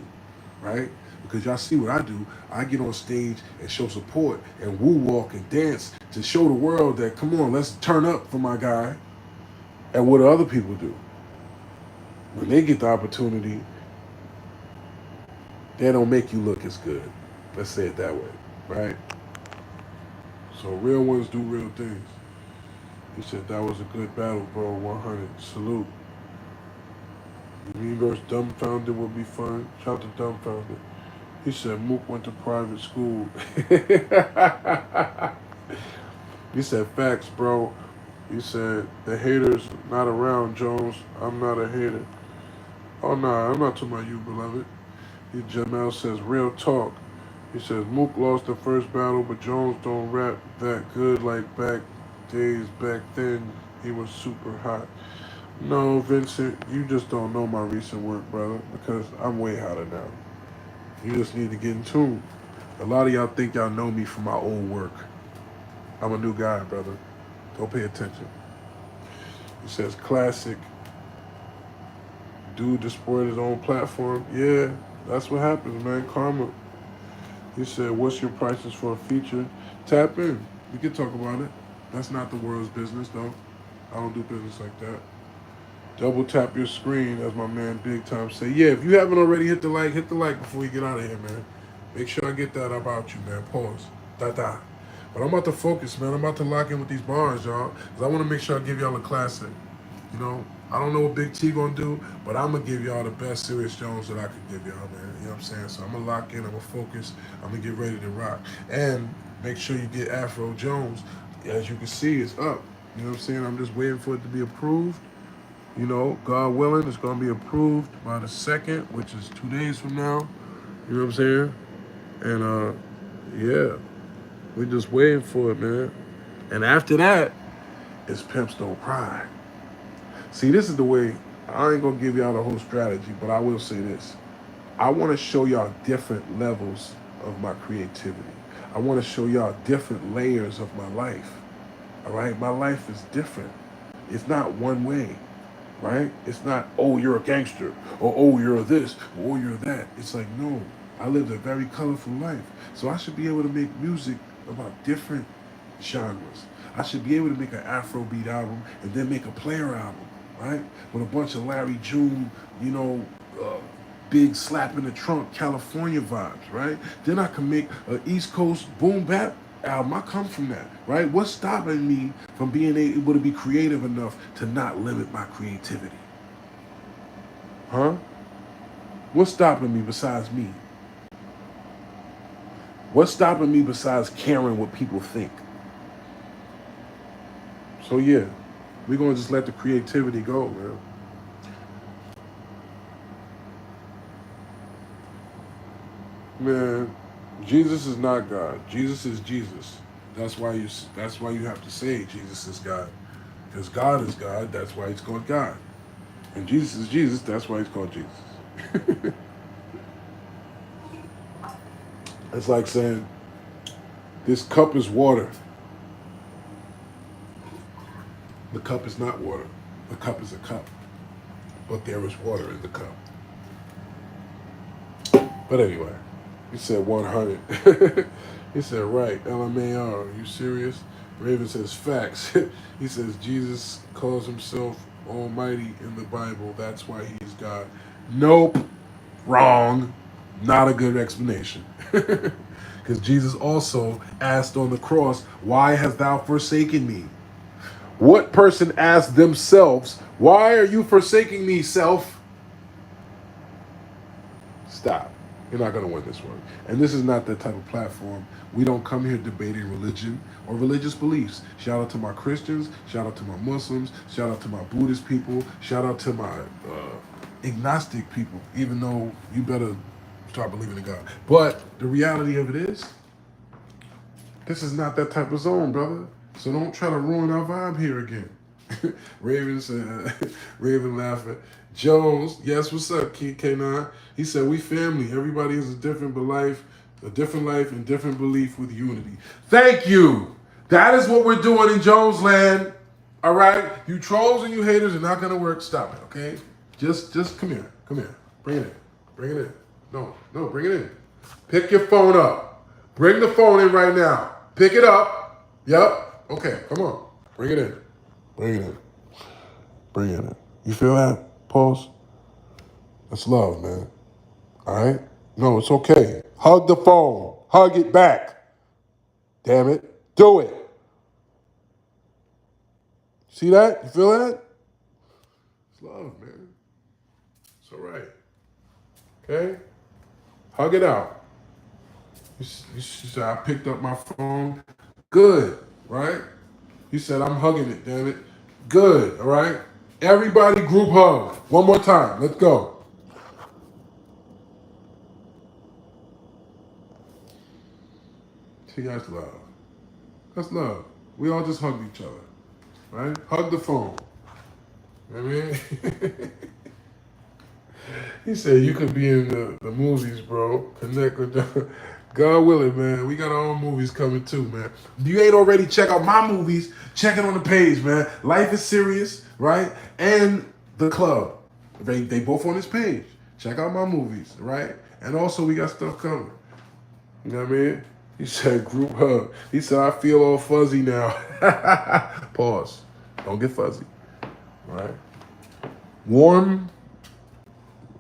right? Because y'all see what I do. I get on stage and show support and woo walk and dance to show the world that, come on, let's turn up for my guy. And what do other people do? When they get the opportunity, they don't make you look as good. Let's say it that way, right? So real ones do real things. He said that was a good battle, bro. 100. Salute. Me versus Dumbfounded would be fun. Shout to Dumbfounded. He said Mook went to private school. He said facts, bro. He said the haters not around, Jones. I'm not a hater. Oh nah, I'm not talking about you, beloved. Jamel says real talk. He says Mook lost the first battle, but Jones don't rap that good like back days. Back then, he was super hot. No, Vincent, you just don't know my recent work, brother, because I'm way hotter now. You just need to get in tune. A lot of y'all think y'all know me from my old work. I'm a new guy, brother. Don't pay attention. He says classic. Dude destroyed his own platform. Yeah, that's what happens, man. Karma. He said, what's your prices for a feature? Tap in. We can talk about it. That's not the world's business, though. I don't do business like that. Double tap your screen, as my man Big Time say. Yeah, if you haven't already hit the like before we get out of here, man. Make sure I get that about you, man. Pause. Da. But I'm about to focus, man. I'm about to lock in with these bars, y'all. Because I want to make sure I give y'all a classic. You know, I don't know what Big T gonna do, but I'm gonna give y'all the best Serius Jones that I can give y'all, man. You know what I'm saying? So I'm gonna lock in, I'm gonna focus, I'm gonna get ready to rock. And make sure you get Afro Jones. As you can see, it's up. You know what I'm saying? I'm just waiting for it to be approved. You know, God willing, it's gonna be approved by the 2nd, which is 2 days from now. You know what I'm saying? And yeah, we're just waiting for it, man. And after that, it's Pimps Don't Cry. See, this is the way, I ain't gonna give y'all the whole strategy, but I will say this. I wanna show y'all different levels of my creativity. I wanna show y'all different layers of my life. All right? My life is different. It's not one way, right? It's not, oh, you're a gangster, or oh, you're this, or oh, you're that. It's like, no, I lived a very colorful life. So I should be able to make music about different genres. I should be able to make an Afrobeat album and then make a player album, right? With a bunch of Larry June, uh, big slap in the trunk California vibes, right? Then I can make an East Coast boom bap album. I come from that, right? What's stopping me from being able to be creative enough to not limit my creativity? Huh? What's stopping me besides me? What's stopping me besides caring what people think? So yeah, we're gonna just let the creativity go, man. Man, Jesus is not God. Jesus is Jesus. That's why you. That's why you have to say Jesus is God, because God is God. That's why He's called God, and Jesus is Jesus. That's why He's called Jesus. It's like saying this cup is water. The cup is not water. The cup is a cup, but there is water in the cup. But anyway, he said 100. He said, right, LMAR, are you serious? Raven says, facts. He says, Jesus calls himself Almighty in the Bible. That's why he's God. Nope. Wrong. Not a good explanation. Because Jesus also asked on the cross, why hast thou forsaken me? What person asked themselves, why are you forsaking me, self? Stop. You're not going to win this one. And this is not that type of platform. We don't come here debating religion or religious beliefs. Shout out to my Christians. Shout out to my Muslims. Shout out to my Buddhist people. Shout out to my agnostic people, even though you better start believing in God. But the reality of it is, this is not that type of zone, brother. So don't try to ruin our vibe here again. Raven said, Raven laughing. Jones, yes, what's up, K9? He said, we family. Everybody has a different life and different belief with unity. Thank you. That is what we're doing in Jones land. All right? You trolls and you haters are not going to work. Stop it, okay? Just come here. Come here. Bring it in. Bring it in. No, bring it in. Pick your phone up. Bring the phone in right now. Pick it up. Yep. Okay, come on. Bring it in. Bring it in. Bring it in. You feel that? Pause. That's love, man. All right? No, it's okay. Hug the phone. Hug it back. Damn it. Do it. See that? You feel that? It's love, man. It's all right. Okay? Hug it out. You said, I picked up my phone. Good, right? You said, I'm hugging it, damn it. Good, all right? Everybody group hug. One more time. Let's go. See, that's love. That's love. We all just hug each other, right? Hug the phone. You know what I mean? He said, you could be in the movies, bro. Connect with them. God willing, man. We got our own movies coming too, man. If you ain't already check out my movies, check it on the page, man. Life is Serious, right? And The Club. They both on this page. Check out my movies, right? And also we got stuff coming. You know what I mean? He said group hug. He said, I feel all fuzzy now. Pause. Don't get fuzzy. All right? Warm.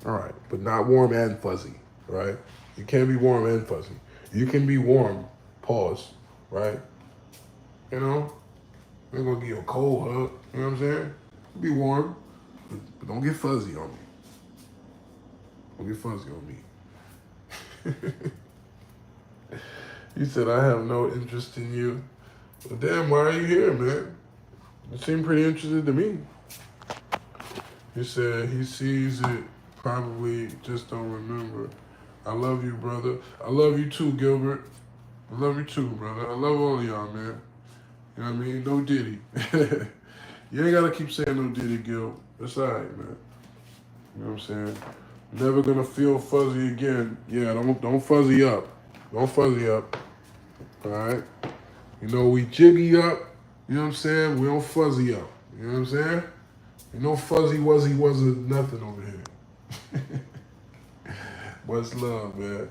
All right. But not warm and fuzzy. Right? You can't be warm and fuzzy. You can be warm. Pause. Right? You know? I'm going to give you a cold hug. You know what I'm saying? Be warm. But don't get fuzzy on me. Don't get fuzzy on me. He said, I have no interest in you. Well, damn, why are you here, man? You seem pretty interested to me. He said he sees it, probably just don't remember. I love you, brother. I love you too, Gilbert. I love you too, brother. I love all of y'all, man. You know what I mean? No Diddy. You ain't got to keep saying no Diddy, Gil. That's all right, man. You know what I'm saying? Never going to feel fuzzy again. Yeah, don't fuzzy up. Don't fuzzy up. All right? You know, we jiggy up. You know what I'm saying? We don't fuzzy up. You know what I'm saying? You know, fuzzy wuzzy wasn't nothing over here. What's love, man?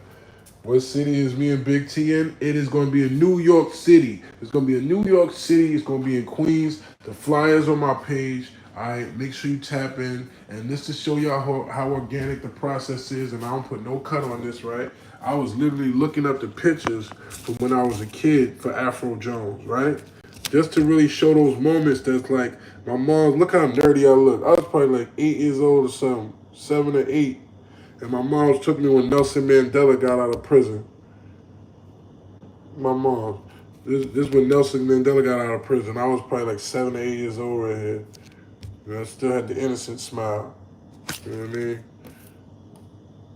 What city is me and Big T in? It is going to be in New York City. It's going to be in New York City. It's going to be in Queens. The flyers on my page. All right, make sure you tap in. And this to show y'all how organic the process is. And I don't put no cut on this, right? I was literally looking up the pictures from when I was a kid for Afro Jones, right? Just to really show those moments that's like, my mom, look how nerdy I look. I was probably like 8 years old or something, 7 or 8. And my mom took me when Nelson Mandela got out of prison. My mom. This when Nelson Mandela got out of prison. I was probably like 7 or 8 years old right here. And I still had the innocent smile. You know what I mean?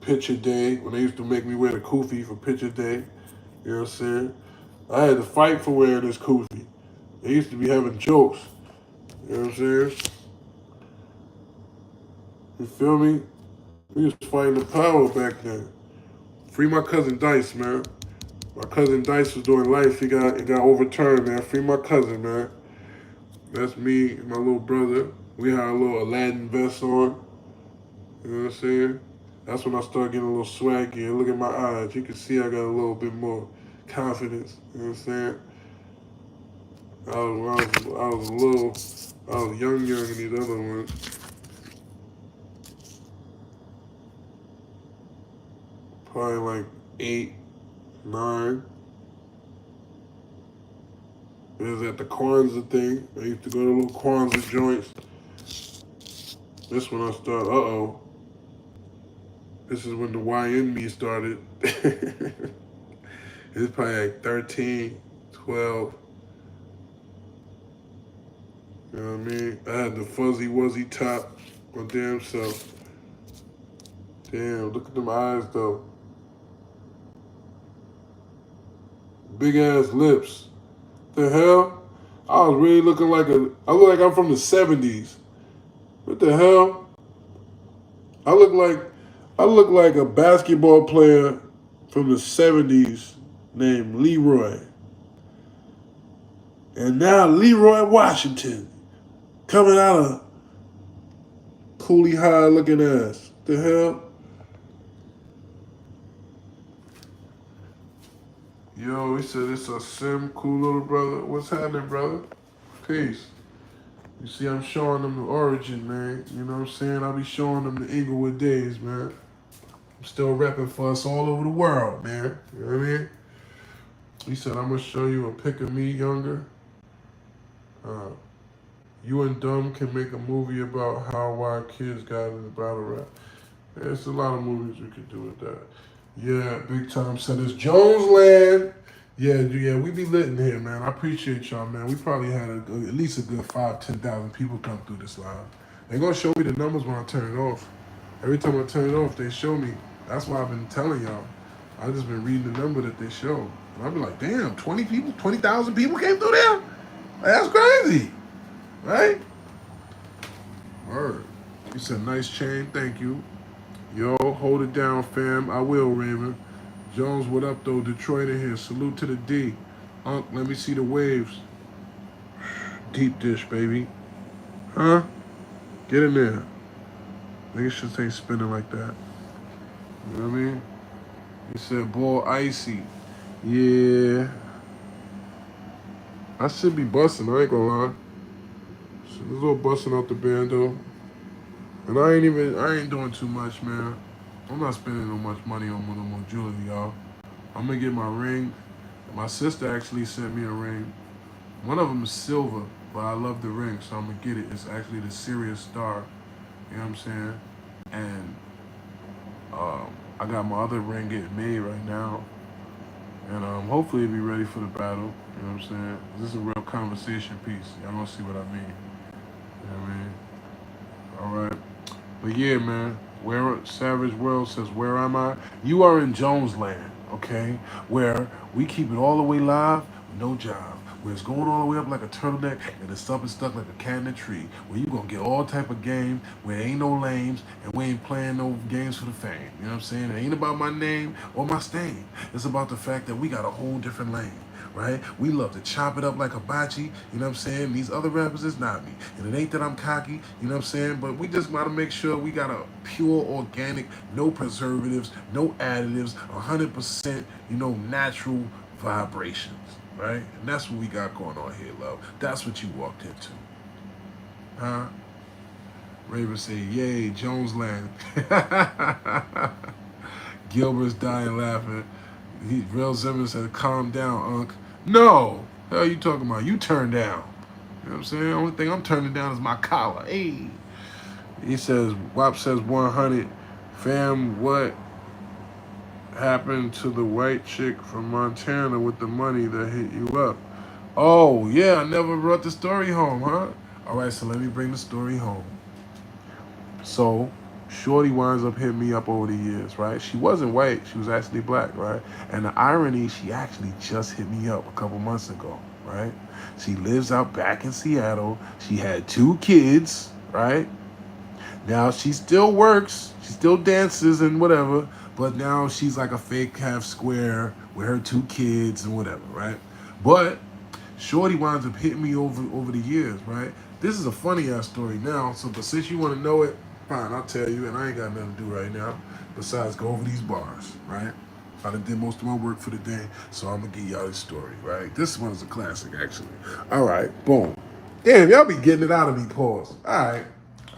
Picture day, when they used to make me wear the kufi for picture day. You know what I'm saying? I had to fight for wearing this kufi. They used to be having jokes. You know what I'm saying? You feel me? We was fighting the power back then. Free my cousin Dice, man. My cousin Dice was doing life. It got overturned, man. Free my cousin, man. That's me and my little brother. We had a little Aladdin vest on. You know what I'm saying? That's when I started getting a little swaggy. And look at my eyes. You can see I got a little bit more confidence. You know what I'm saying? I was young in these other ones. probably like 8, 9. It was at the Kwanzaa thing. I used to go to little Kwanzaa joints. This when I started. Uh-oh. This is when the YN me started. It was probably like 13, 12. You know what I mean? I had the fuzzy wuzzy top. My damn self. Damn, look at them eyes though. Big ass lips. The hell? I was really looking like I look like I'm from the 70s. What the hell? I look like a basketball player from the 70s named Leroy. And now Leroy Washington coming out of Cooley High looking ass. The hell? Yo, he said it's a sim, cool little brother. What's happening, brother? Peace. You see, I'm showing them the origin, man. You know what I'm saying? I'll be showing them the Inglewood days, man. I'm still repping for us all over the world, man. You know what I mean? He said, I'm going to show you a pic of me younger. You and Dumb can make a movie about how our kids got into battle rap. There's a lot of movies we could do with that. Yeah, Big Time said it's Jonesland. Yeah, we be lit in here, man. I appreciate y'all, man. We probably had at least a good 5,000-10,000 people come through this live. They're gonna show me the numbers when I turn it off. Every time I turn it off, they show me. That's why I've been telling y'all. I've just been reading the number that they show. And I'll be like, damn, 20 people, 20,000 people came through there? That's crazy, right? Word. He said, nice chain, thank you. Yo, hold it down, fam. I will, Raven. Jones, what up, though? Detroit in here. Salute to the D. Unc, let me see the waves. Deep dish, baby. Huh? Get in there. Niggas should ain't spinning like that. You know what I mean? He said, ball icy. Yeah. I should be busting, I ain't gonna lie. So there's a little busting out the bando. And I ain't doing too much, man. I'm not spending no much money on no more jewelry, y'all. I'm gonna get my ring. My sister actually sent me a ring. One of them is silver, but I love the ring, so I'm gonna get it. It's actually the Serius star. You know what I'm saying? And I got my other ring getting made right now. And hopefully it'll be ready for the battle. You know what I'm saying? This is a real conversation piece. Y'all gonna see what I mean. You know what I mean? All right. But yeah, man. Where Savage World says, where am I? You are in Jones Land, okay? Where we keep it all the way live with no job. Where it's going all the way up like a turtleneck and the stuff is stuck like a cat in a tree. Where you gonna get all type of games where ain't no lames and we ain't playing no games for the fame. You know what I'm saying? It ain't about my name or my stain. It's about the fact that we got a whole different lane. Right? We love to chop it up like hibachi, you know what I'm saying? These other rappers is not me. And it ain't that I'm cocky, you know what I'm saying? But we just gotta make sure we got a pure, organic, no preservatives, no additives, 100%, natural vibrations, right? And that's what we got going on here, love. That's what you walked into. Huh? Raven say, yay, Jones Land. Gilbert's dying laughing. Real Simmons said, calm down, Unc. No! Hell you talking about? You turn down. You know what I'm saying? The only thing I'm turning down is my collar. Hey. He says, WAP says 100. Fam, what happened to the white chick from Montana with the money that hit you up? Oh, yeah, I never brought the story home, huh? All right, so let me bring the story home. So, Shorty winds up hitting me up over the years, right? She wasn't white, she was actually black, right? And the irony, she actually just hit me up a couple months ago, right? She lives out back in Seattle. She had 2 kids, right? Now she still works, she still dances and whatever, but now she's like a fake half square with her 2 kids and whatever, right? But Shorty winds up hitting me over the years, right? This is a funny ass story now, but since you want to know it, fine, I'll tell you, and I ain't got nothing to do right now besides go over these bars, right? I done did most of my work for the day, so I'm gonna give y'all this story, right? This one is a classic, actually. All right, boom. Damn, y'all be getting it out of me, pause. All right,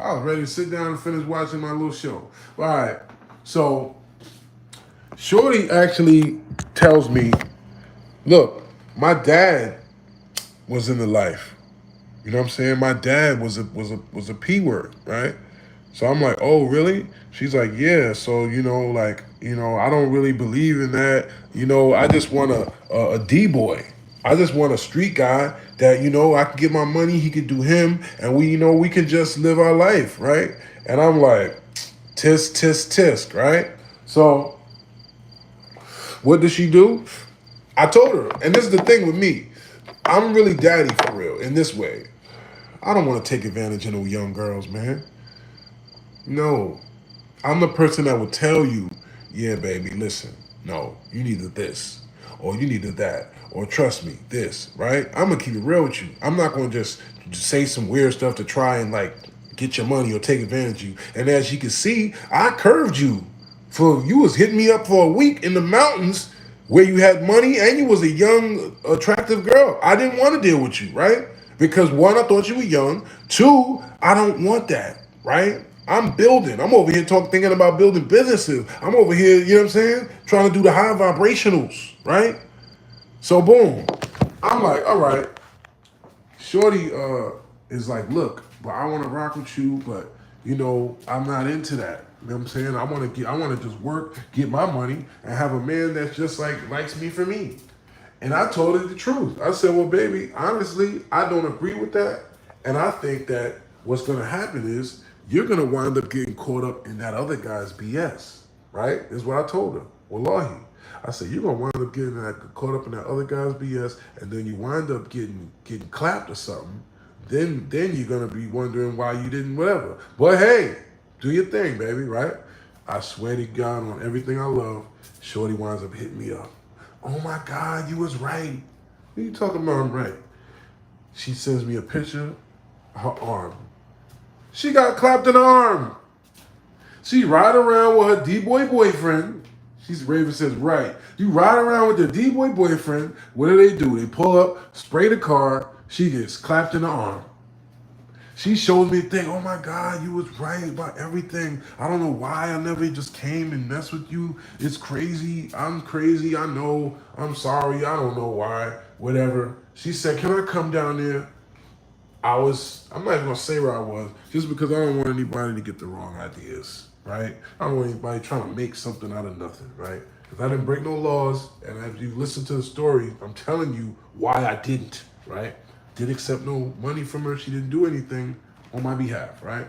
I was ready to sit down and finish watching my little show. All right, so Shorty actually tells me, look, my dad was in the life. You know what I'm saying? My dad was a P word, right? So I'm like, oh really? She's like, yeah. So like, I don't really believe in that. I just want a D boy. I just want a street guy that I can get my money. He could do him, and we can just live our life, right? And I'm like, tisk tisk tisk, right? So what does she do? I told her, and this is the thing with me. I'm really daddy for real in this way. I don't want to take advantage of no young girls, man. No. I'm the person that will tell you, yeah, baby, listen, no, you needed this, or you needed that, or trust me, this, right? I'm gonna keep it real with you. I'm not gonna just say some weird stuff to try and like get your money or take advantage of you. And as you can see, I curved you. For you was hitting me up for a week in the mountains where you had money and you was a young, attractive girl. I didn't want to deal with you, right? Because one, I thought you were young. Two, I don't want that, right? I'm building. I'm over here thinking about building businesses. I'm over here, you know what I'm saying? Trying to do the high vibrationals, right? So boom. I'm like, all right. Shorty is like, look, but I want to rock with you, but I'm not into that. You know what I'm saying? I want to just work, get my money, and have a man that's just like likes me for me. And I told her the truth. I said, well, baby, honestly, I don't agree with that. And I think that what's going to happen is you're going to wind up getting caught up in that other guy's BS, right? Is what I told her. Wallahi. I said, you're going to wind up getting caught up in that other guy's BS, and then you wind up getting clapped or something. Then you're going to be wondering why you didn't whatever. But hey, do your thing, baby, right? I swear to God on everything I love, Shorty winds up hitting me up. Oh my God, you was right. What are you talking about? I'm right. She sends me a picture of her arm. She got clapped in the arm. She ride around with her D-boy boyfriend. Raven says, right. You ride around with your D-boy boyfriend. What do? They pull up, spray the car. She gets clapped in the arm. She shows me the thing. Oh my God, you was right about everything. I don't know why I never just came and messed with you. It's crazy. I'm crazy. I know. I'm sorry. I don't know why. Whatever. She said, can I come down there? I'm not even gonna say where I was, just because I don't want anybody to get the wrong ideas, right? I don't want anybody trying to make something out of nothing, right? Because I didn't break no laws, and as you listen to the story, I'm telling you why I didn't, right? Didn't accept no money from her. She didn't do anything on my behalf, right?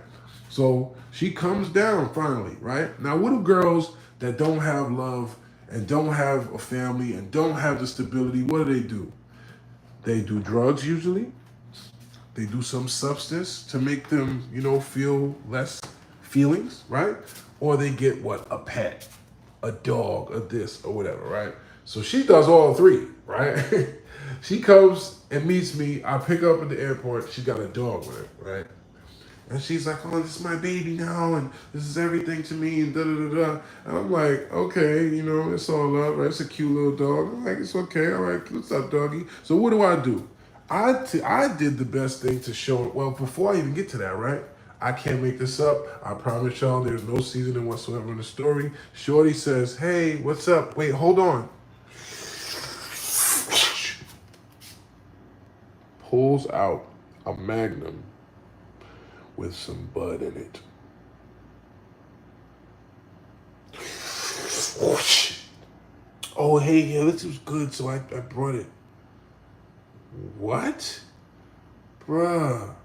So she comes down finally, right? Now, what do girls that don't have love and don't have a family and don't have the stability, what do? They do drugs usually. They do some substance to make them, feel less feelings, right? Or they get what? A pet, a dog, a this, or whatever, right? So she does all three, right? She comes and meets me. I pick her up at the airport. She got a dog with her, right? And she's like, oh, this is my baby now, and this is everything to me, and da-da-da-da. And I'm like, okay, it's all love, right? It's a cute little dog. I'm like, it's okay, all right, what's up, doggy? So what do? I did the best thing to show it. Well, before I even get to that, right? I can't make this up. I promise y'all there's no seasoning whatsoever in the story. Shorty says, hey, what's up? Wait, hold on. Pulls out a Magnum with some bud in it. Oh, hey, yeah, this was good, so I brought it. What? Bruh.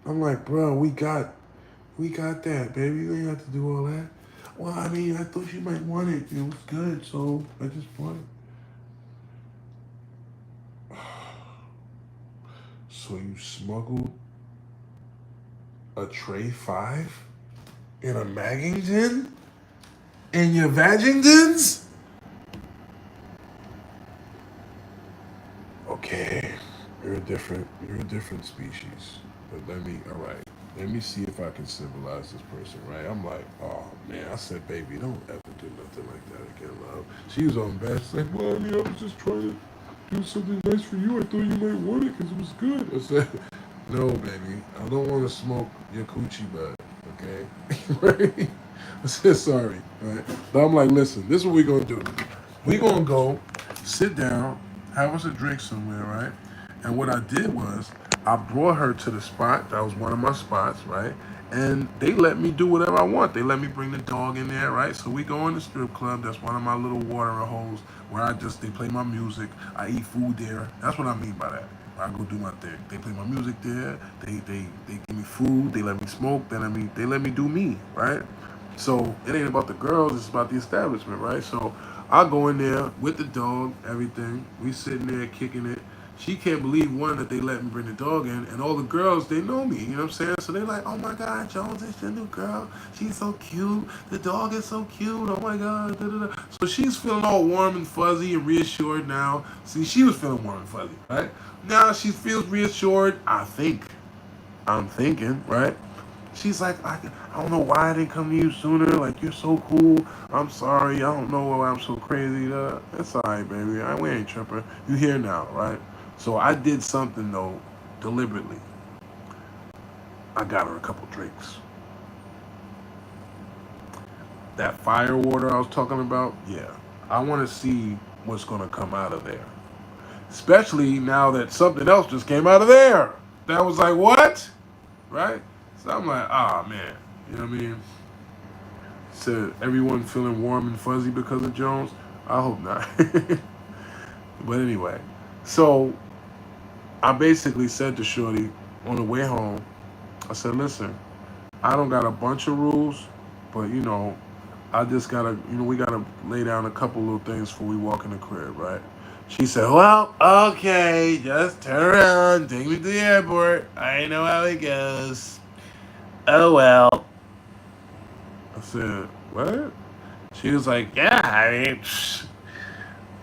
I'm like, bruh, we got that, baby. You ain't have to do all that. Well, I mean, I thought you might want it. It was good, so I just bought it. So you smuggled a tray 5 in a Maggington? In your Vagingtons? Okay, you're a different species. But all right, let me see if I can civilize this person, right? I'm like, oh man, I said, baby, don't ever do nothing like that again, love. She was on bed. She's like, well, I mean, I was just trying to do something nice for you. I thought you might want it because it was good. I said, no, baby, I don't want to smoke your coochie bud, okay? Right? I said sorry, right? But I'm like, listen, this is what we're gonna do. We're gonna go sit down, have us a drink somewhere, right? And what I did was I brought her to the spot. That was one of my spots, right? And they let me do whatever I want. They let me bring the dog in there, right? So we go in the strip club. That's one of my little watering holes where they play my music. I eat food there. That's what I mean by that. I go do my thing. They play my music there. They give me food. They let me smoke. They let me do me, right? So it ain't about the girls. It's about the establishment, right? So I go in there with the dog, everything. We sitting there kicking it. She can't believe one that they let me bring the dog in, and all the girls they know me. You know what I'm saying? So they're like, "Oh my God, Jones, it's your new girl. She's so cute. The dog is so cute. Oh my God." Da, da, da. So she's feeling all warm and fuzzy and reassured now. See, she was feeling warm and fuzzy, right? Now she feels reassured. I'm thinking, right? She's like, I don't know why I didn't come to you sooner. Like, you're so cool. I'm sorry. I don't know why I'm so crazy. It's all right, baby. We ain't tripping. You here now, right? So I did something, though, deliberately. I got her a couple drinks. That fire water I was talking about, yeah. I want to see what's going to come out of there. Especially now that something else just came out of there. That was like, what? Right? So I'm like, ah, man. You know what I mean? Said everyone feeling warm and fuzzy because of Jones. I hope not. But anyway, so I basically said to Shorty on the way home, I said, listen, I don't got a bunch of rules, but I just gotta, we gotta lay down a couple little things before we walk in the crib, right? She said, well, okay, just turn around, take me to the airport. I know how it goes. Oh well. I said, what? She was like, yeah,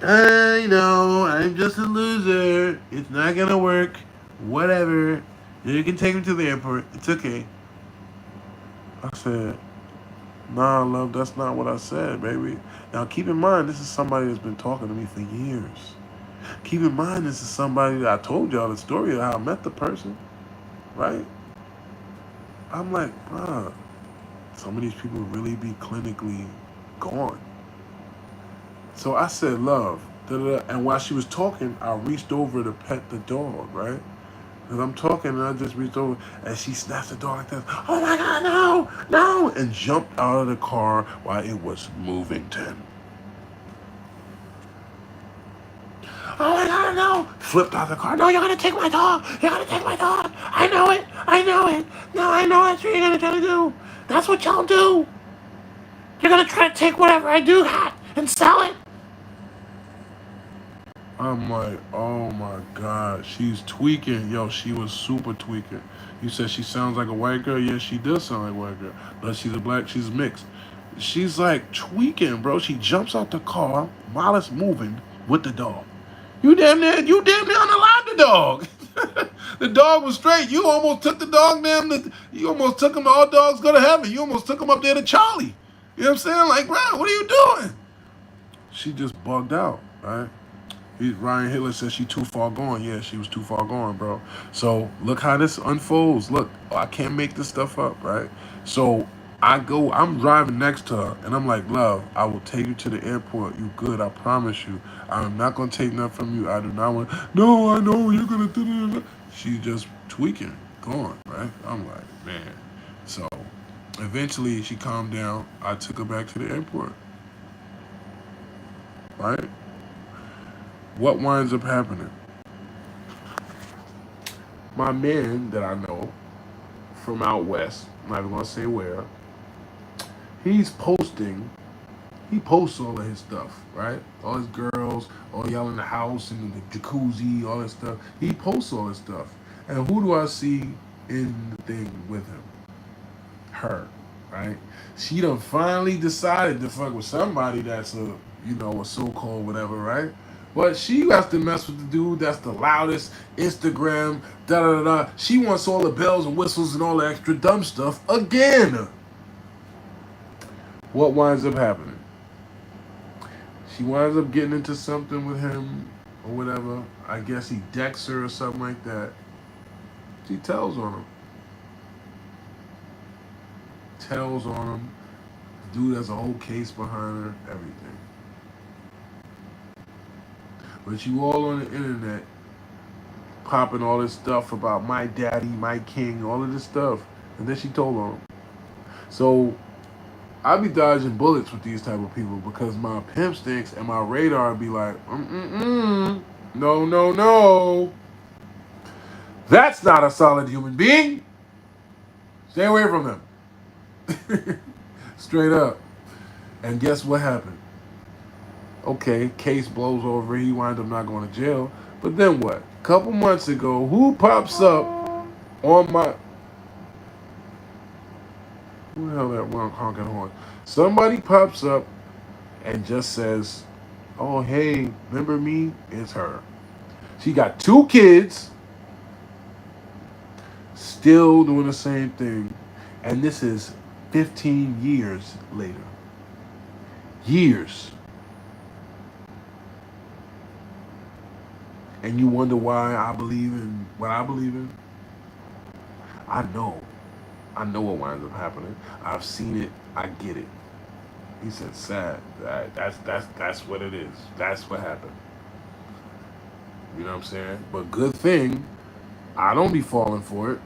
I know, I'm just a loser. It's not gonna work. Whatever. You can take me to the airport. It's okay. I said, nah, love, that's not what I said, baby. Now, keep in mind, this is somebody that's been talking to me for years. Keep in mind, this is somebody that I told y'all the story of how I met the person, right? I'm like, bruh, some of these people really be clinically gone. So I said, love. Da, da, da. And while she was talking, I reached over to pet the dog, right? Because I'm talking and I just reached over and she snatched the dog like this. Oh my God, no, no. And jumped out of the car while it was moving. Oh my God, no. Flipped out of the car. No, you're going to take my dog. You're going to take my dog. I know it. I know it. No, I know that's what you're going to try to do. That's what y'all do. You're going to try to take whatever I do got and sell it. I'm like, oh my God, she's tweaking. Yo, she was super tweaking. You said she sounds like a white girl? Yeah, she does sound like a white girl. But she's a black, she's mixed. She's like tweaking, bro. She jumps out the car while it's moving with the dog. You damn near unalived the dog. The dog was straight. You almost took the dog you almost took him to All Dogs Go to Heaven. You almost took him up there to Charlie. You know what I'm saying? Like, bro, what are you doing? She just bugged out, right? Ryan Hitler said she too far gone. Yeah, she was too far gone, bro. So look how this unfolds. Look, I can't make this stuff up, right? So I'm driving next to her, and I'm like, love, I will take you to the airport. You good, I promise you. I'm not going to take nothing from you. I do not want, no, I know, you're going to do that. She just tweaking, gone, right? I'm like, man. So eventually she calmed down. I took her back to the airport, right? What winds up happening? My man that I know from out west, I'm not even gonna say where, he's posting, he posts all of his stuff, right? All his girls, all y'all in the house and the jacuzzi, all that stuff. He posts all this stuff. And who do I see in the thing with him? Her, right? She done finally decided to fuck with somebody that's a so-called whatever, right? But she has to mess with the dude that's the loudest, Instagram, da da da da. She wants all the bells and whistles and all the extra dumb stuff again. What winds up happening? She winds up getting into something with him or whatever. I guess he decks her or something like that. She tells on him. Tells on him. Dude has a whole case behind her, everything. But you all on the internet popping all this stuff about my daddy, my king, all of this stuff. And then she told on him. So I be dodging bullets with these type of people because my pimp sticks and my radar be like, no, no, no. That's not a solid human being. Stay away from them. Straight up. And guess what happened? Okay, case blows over. He wind up not going to jail. But then what? A couple months ago, who pops up on my... Who the hell that one honking horn? Somebody pops up and just says, oh, hey, remember me? It's her. She got 2 kids, still doing the same thing. And this is 15 years later. Years. And you wonder why I believe in what I believe in? I know. I know what winds up happening. I've seen it. I get it. He said, sad. That's what it is. That's what happened. You know what I'm saying? But good thing, I don't be falling for it.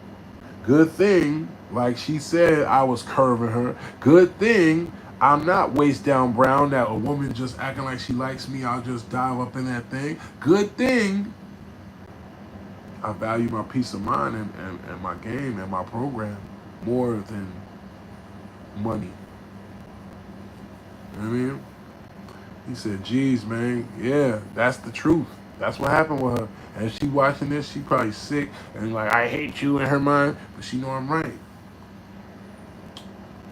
Good thing, like she said, I was curving her. Good thing, I'm not waist down brown that a woman just acting like she likes me, I'll just dive up in that thing. Good thing, I value my peace of mind and my game and my program more than money. You know what I mean? He said, geez, man, yeah, that's the truth. That's what happened with her. And she watching this, she probably sick and like, I hate you in her mind, but she know I'm right.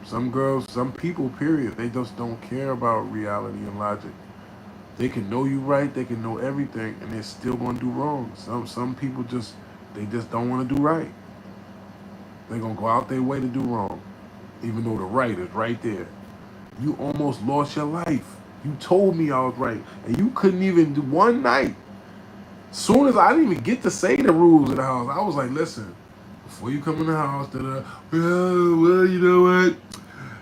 Some girls, some people, period, they just don't care about reality and logic. They can know you right, they can know everything, and they're still gonna do wrong. Some people they just don't want to do right. They're gonna go out their way to do wrong, even though the right is right there. You almost lost your life. You told me I was right, and you couldn't even do one night. Soon as I didn't even get to say the rules of the house, I was like, listen, before you come in the house, well, you know what?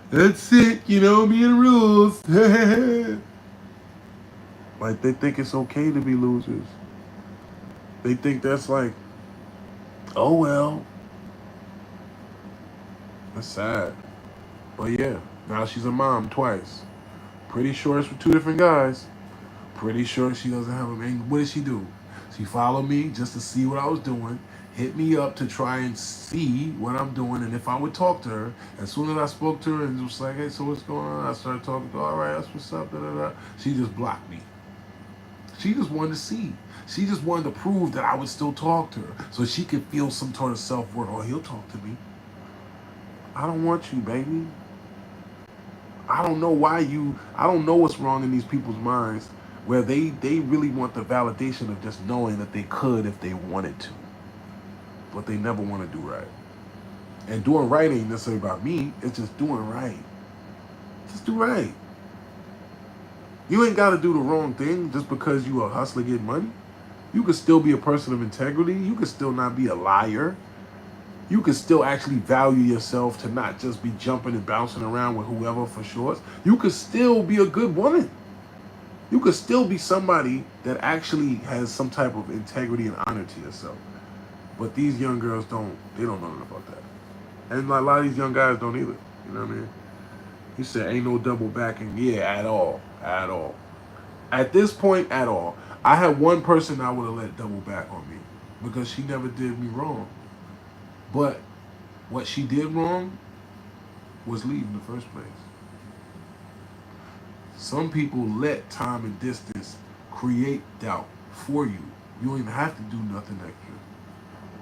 That's it, you know, me and the rules. Like, they think it's okay to be losers. They think that's like, oh, well, that's sad. But yeah, now she's a mom twice. Pretty sure it's for 2 different guys. Pretty sure she doesn't have a man. What did she do? She followed me just to see what I was doing, hit me up to try and see what I'm doing, and if I would talk to her. As soon as I spoke to her and was like, hey, so what's going on? I started talking to her, all right, that's what's up, da, da, da. She just blocked me. She just wanted to see. She just wanted to prove that I would still talk to her so she could feel some sort of self-worth. Oh, he'll talk to me. I don't want you, baby. I don't know what's wrong in these people's minds where they really want the validation of just knowing that they could if they wanted to. But they never want to do right. And doing right ain't necessarily about me, it's just doing right. Just do right. You ain't got to do the wrong thing just because you a hustler getting money. You could still be a person of integrity. You could still not be a liar. You could still actually value yourself to not just be jumping and bouncing around with whoever for shorts. You could still be a good woman. You could still be somebody that actually has some type of integrity and honor to yourself. But these young girls they don't know nothing about that. And a lot of these young guys don't either. You know what I mean? He said, ain't no double backing. Yeah, at all. At all. At this point, at all. I had one person I would have let double back on me because she never did me wrong. But what she did wrong was leave in the first place. Some people let time and distance create doubt for you. You don't even have to do nothing extra.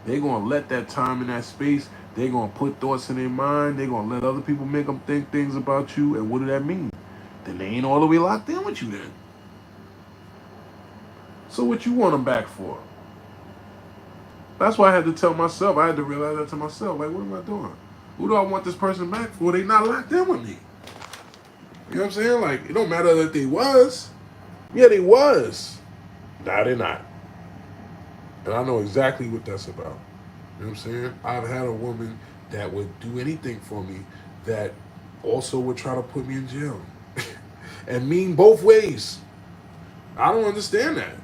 They're going to let that time and that space, they're going to put thoughts in their mind. They're going to let other people make them think things about you. And what do that mean? Then they ain't all the way locked in with you then. So what you want them back for? That's why I had to tell myself. I had to realize that to myself. Like, what am I doing? Who do I want this person back for? They not locked in with me. You know what I'm saying? Like, it don't matter that they was. Yeah, they was. Nah, they're not. And I know exactly what that's about. You know what I'm saying? I've had a woman that would do anything for me that also would try to put me in jail. And mean both ways. I don't understand that.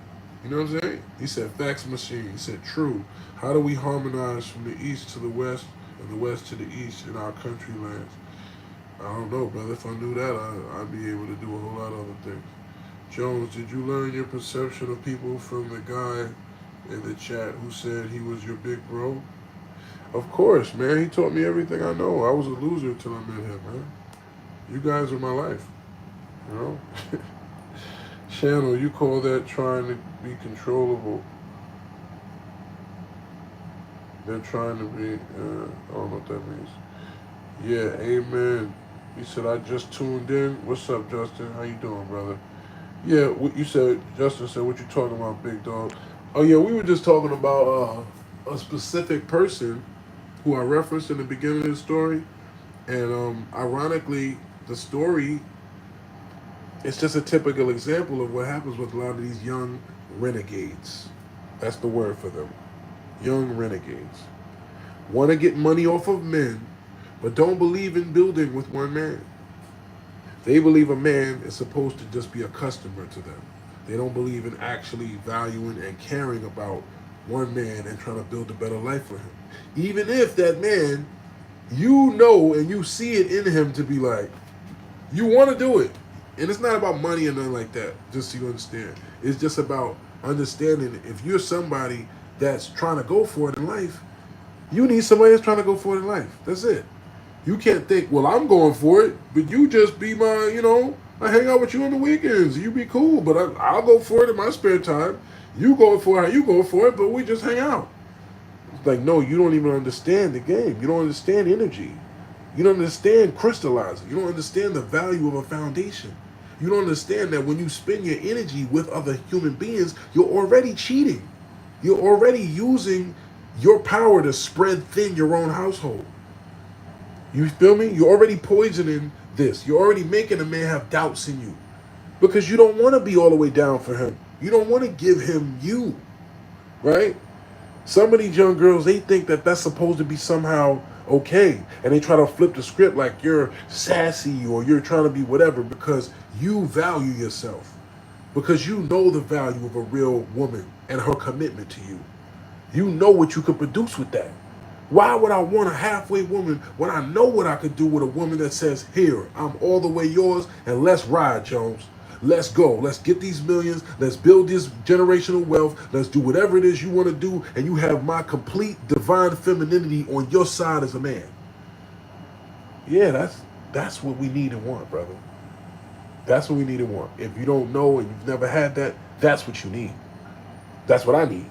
You know what I'm saying? He said, fax machine. He said, true. How do we harmonize from the east to the west and the west to the east in our country lands? I don't know, brother. If I knew that, I'd be able to do a whole lot of other things. Jones, did you learn your perception of people from the guy in the chat who said he was your big bro? Of course, man. He taught me everything I know. I was a loser until I met him, man. You guys are my life, you know? Channel, you call that trying to be controllable. They're trying to be, I don't know what that means. Yeah, amen. He said, I just tuned in. What's up, Justin? How you doing, brother? Yeah, what you said, Justin said, what you talking about, big dog? Oh, yeah, we were just talking about a specific person who I referenced in the beginning of the story. And ironically, the story, it's just a typical example of what happens with a lot of these young renegades. That's the word for them. Young renegades. Want to get money off of men, but don't believe in building with one man. They believe a man is supposed to just be a customer to them. They don't believe in actually valuing and caring about one man and trying to build a better life for him. Even if that man, you know and you see it in him to be like, you want to do it. And it's not about money or nothing like that, just so you understand. It's just about understanding if you're somebody that's trying to go for it in life, you need somebody that's trying to go for it in life. That's it. You can't think, well, I'm going for it, but you just be my, I hang out with you on the weekends. You be cool, but I'll go for it in my spare time. You go for it how you go for it, but we just hang out. It's like, no, you don't even understand the game. You don't understand energy. You don't understand crystallizing. You don't understand the value of a foundation. You don't understand that when you spend your energy with other human beings, you're already cheating. You're already using your power to spread thin your own household. You feel me? You're already poisoning this. You're already making a man have doubts in you because you don't want to be all the way down for him. You don't want to give him you, right? Some of these young girls, they think that that's supposed to be somehow okay. And they try to flip the script like you're sassy or you're trying to be whatever because you value yourself. Because you know the value of a real woman and her commitment to you. You know what you could produce with that. Why would I want a halfway woman when I know what I could do with a woman that says, here, I'm all the way yours, and let's ride, Jones. Let's go. Let's get these millions. Let's build this generational wealth. Let's do whatever it is you want to do, and you have my complete divine femininity on your side as a man. Yeah, that's what we need and want, brother. That's what we need and want. If you don't know and you've never had that, that's what you need. That's what I need.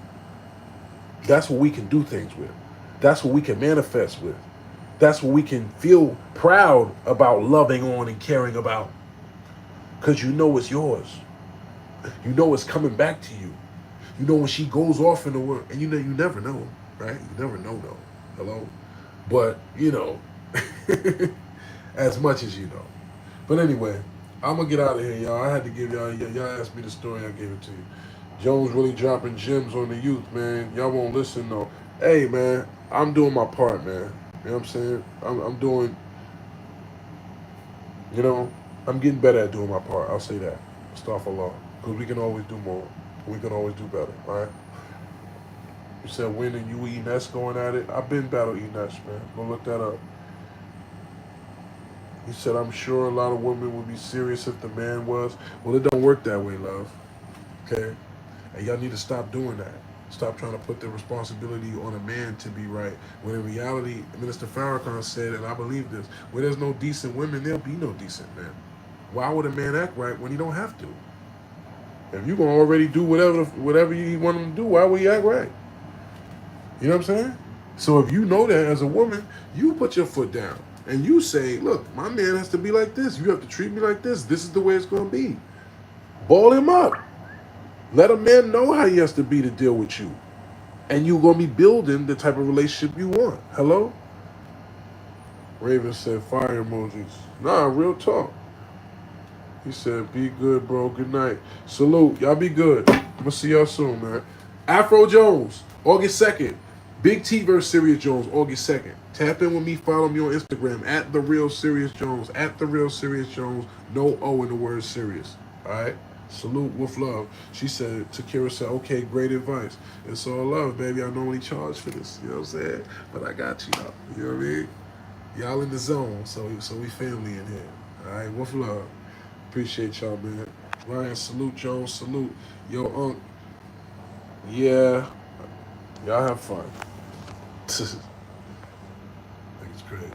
That's what we can do things with. That's what we can manifest with. That's what we can feel proud about loving on and caring about. Because you know it's yours. You know it's coming back to you. You know when she goes off in the world, and you never know, right? You never know, though. Hello? But, as much as you know. But anyway, I'm going to get out of here, y'all. I had to give y'all asked me the story, I gave it to you. Jones really dropping gems on the youth, man. Y'all won't listen, though. Hey, man, I'm doing my part, man. You know what I'm saying? I'm doing, I'm getting better at doing my part. I'll say that. Astaghfirullah. Because we can always do more. We can always do better, all right? You said when and you Enes going at it? I've been battle Enes, man. Go look that up. He said, I'm sure a lot of women would be serious if the man was. Well, it don't work that way, love. Okay? And y'all need to stop doing that. Stop trying to put the responsibility on a man to be right. When in reality, Minister Farrakhan said, and I believe this, where there's no decent women, there'll be no decent men. Why would a man act right when he don't have to? If you're going to already do whatever you want him to do, why would he act right? You know what I'm saying? So if you know that as a woman, you put your foot down. And you say, look, my man has to be like this. You have to treat me like this. This is the way it's going to be. Ball him up. Let a man know how he has to be to deal with you. And you're going to be building the type of relationship you want. Hello? Raven said fire emojis. Nah, real talk. He said, be good, bro. Good night. Salute. Y'all be good. I'm going to see y'all soon, man. Afro Jones, August 2nd. Big T versus Serius Jones, August 2nd. Tap in with me. Follow me on Instagram at The Real Serius Jones. At The Real Serius Jones. No O in the word serious. All right? Salute with love. She said, Takira said, okay, great advice. It's all love, baby. I normally charge for this. You know what I'm saying? But I got you, though. You know what I mean? Y'all in the zone, so we family in here. All right? With love. Appreciate y'all, man. Ryan, salute, Jones, salute. Yo, Unc. Yeah. Y'all have fun. It's great.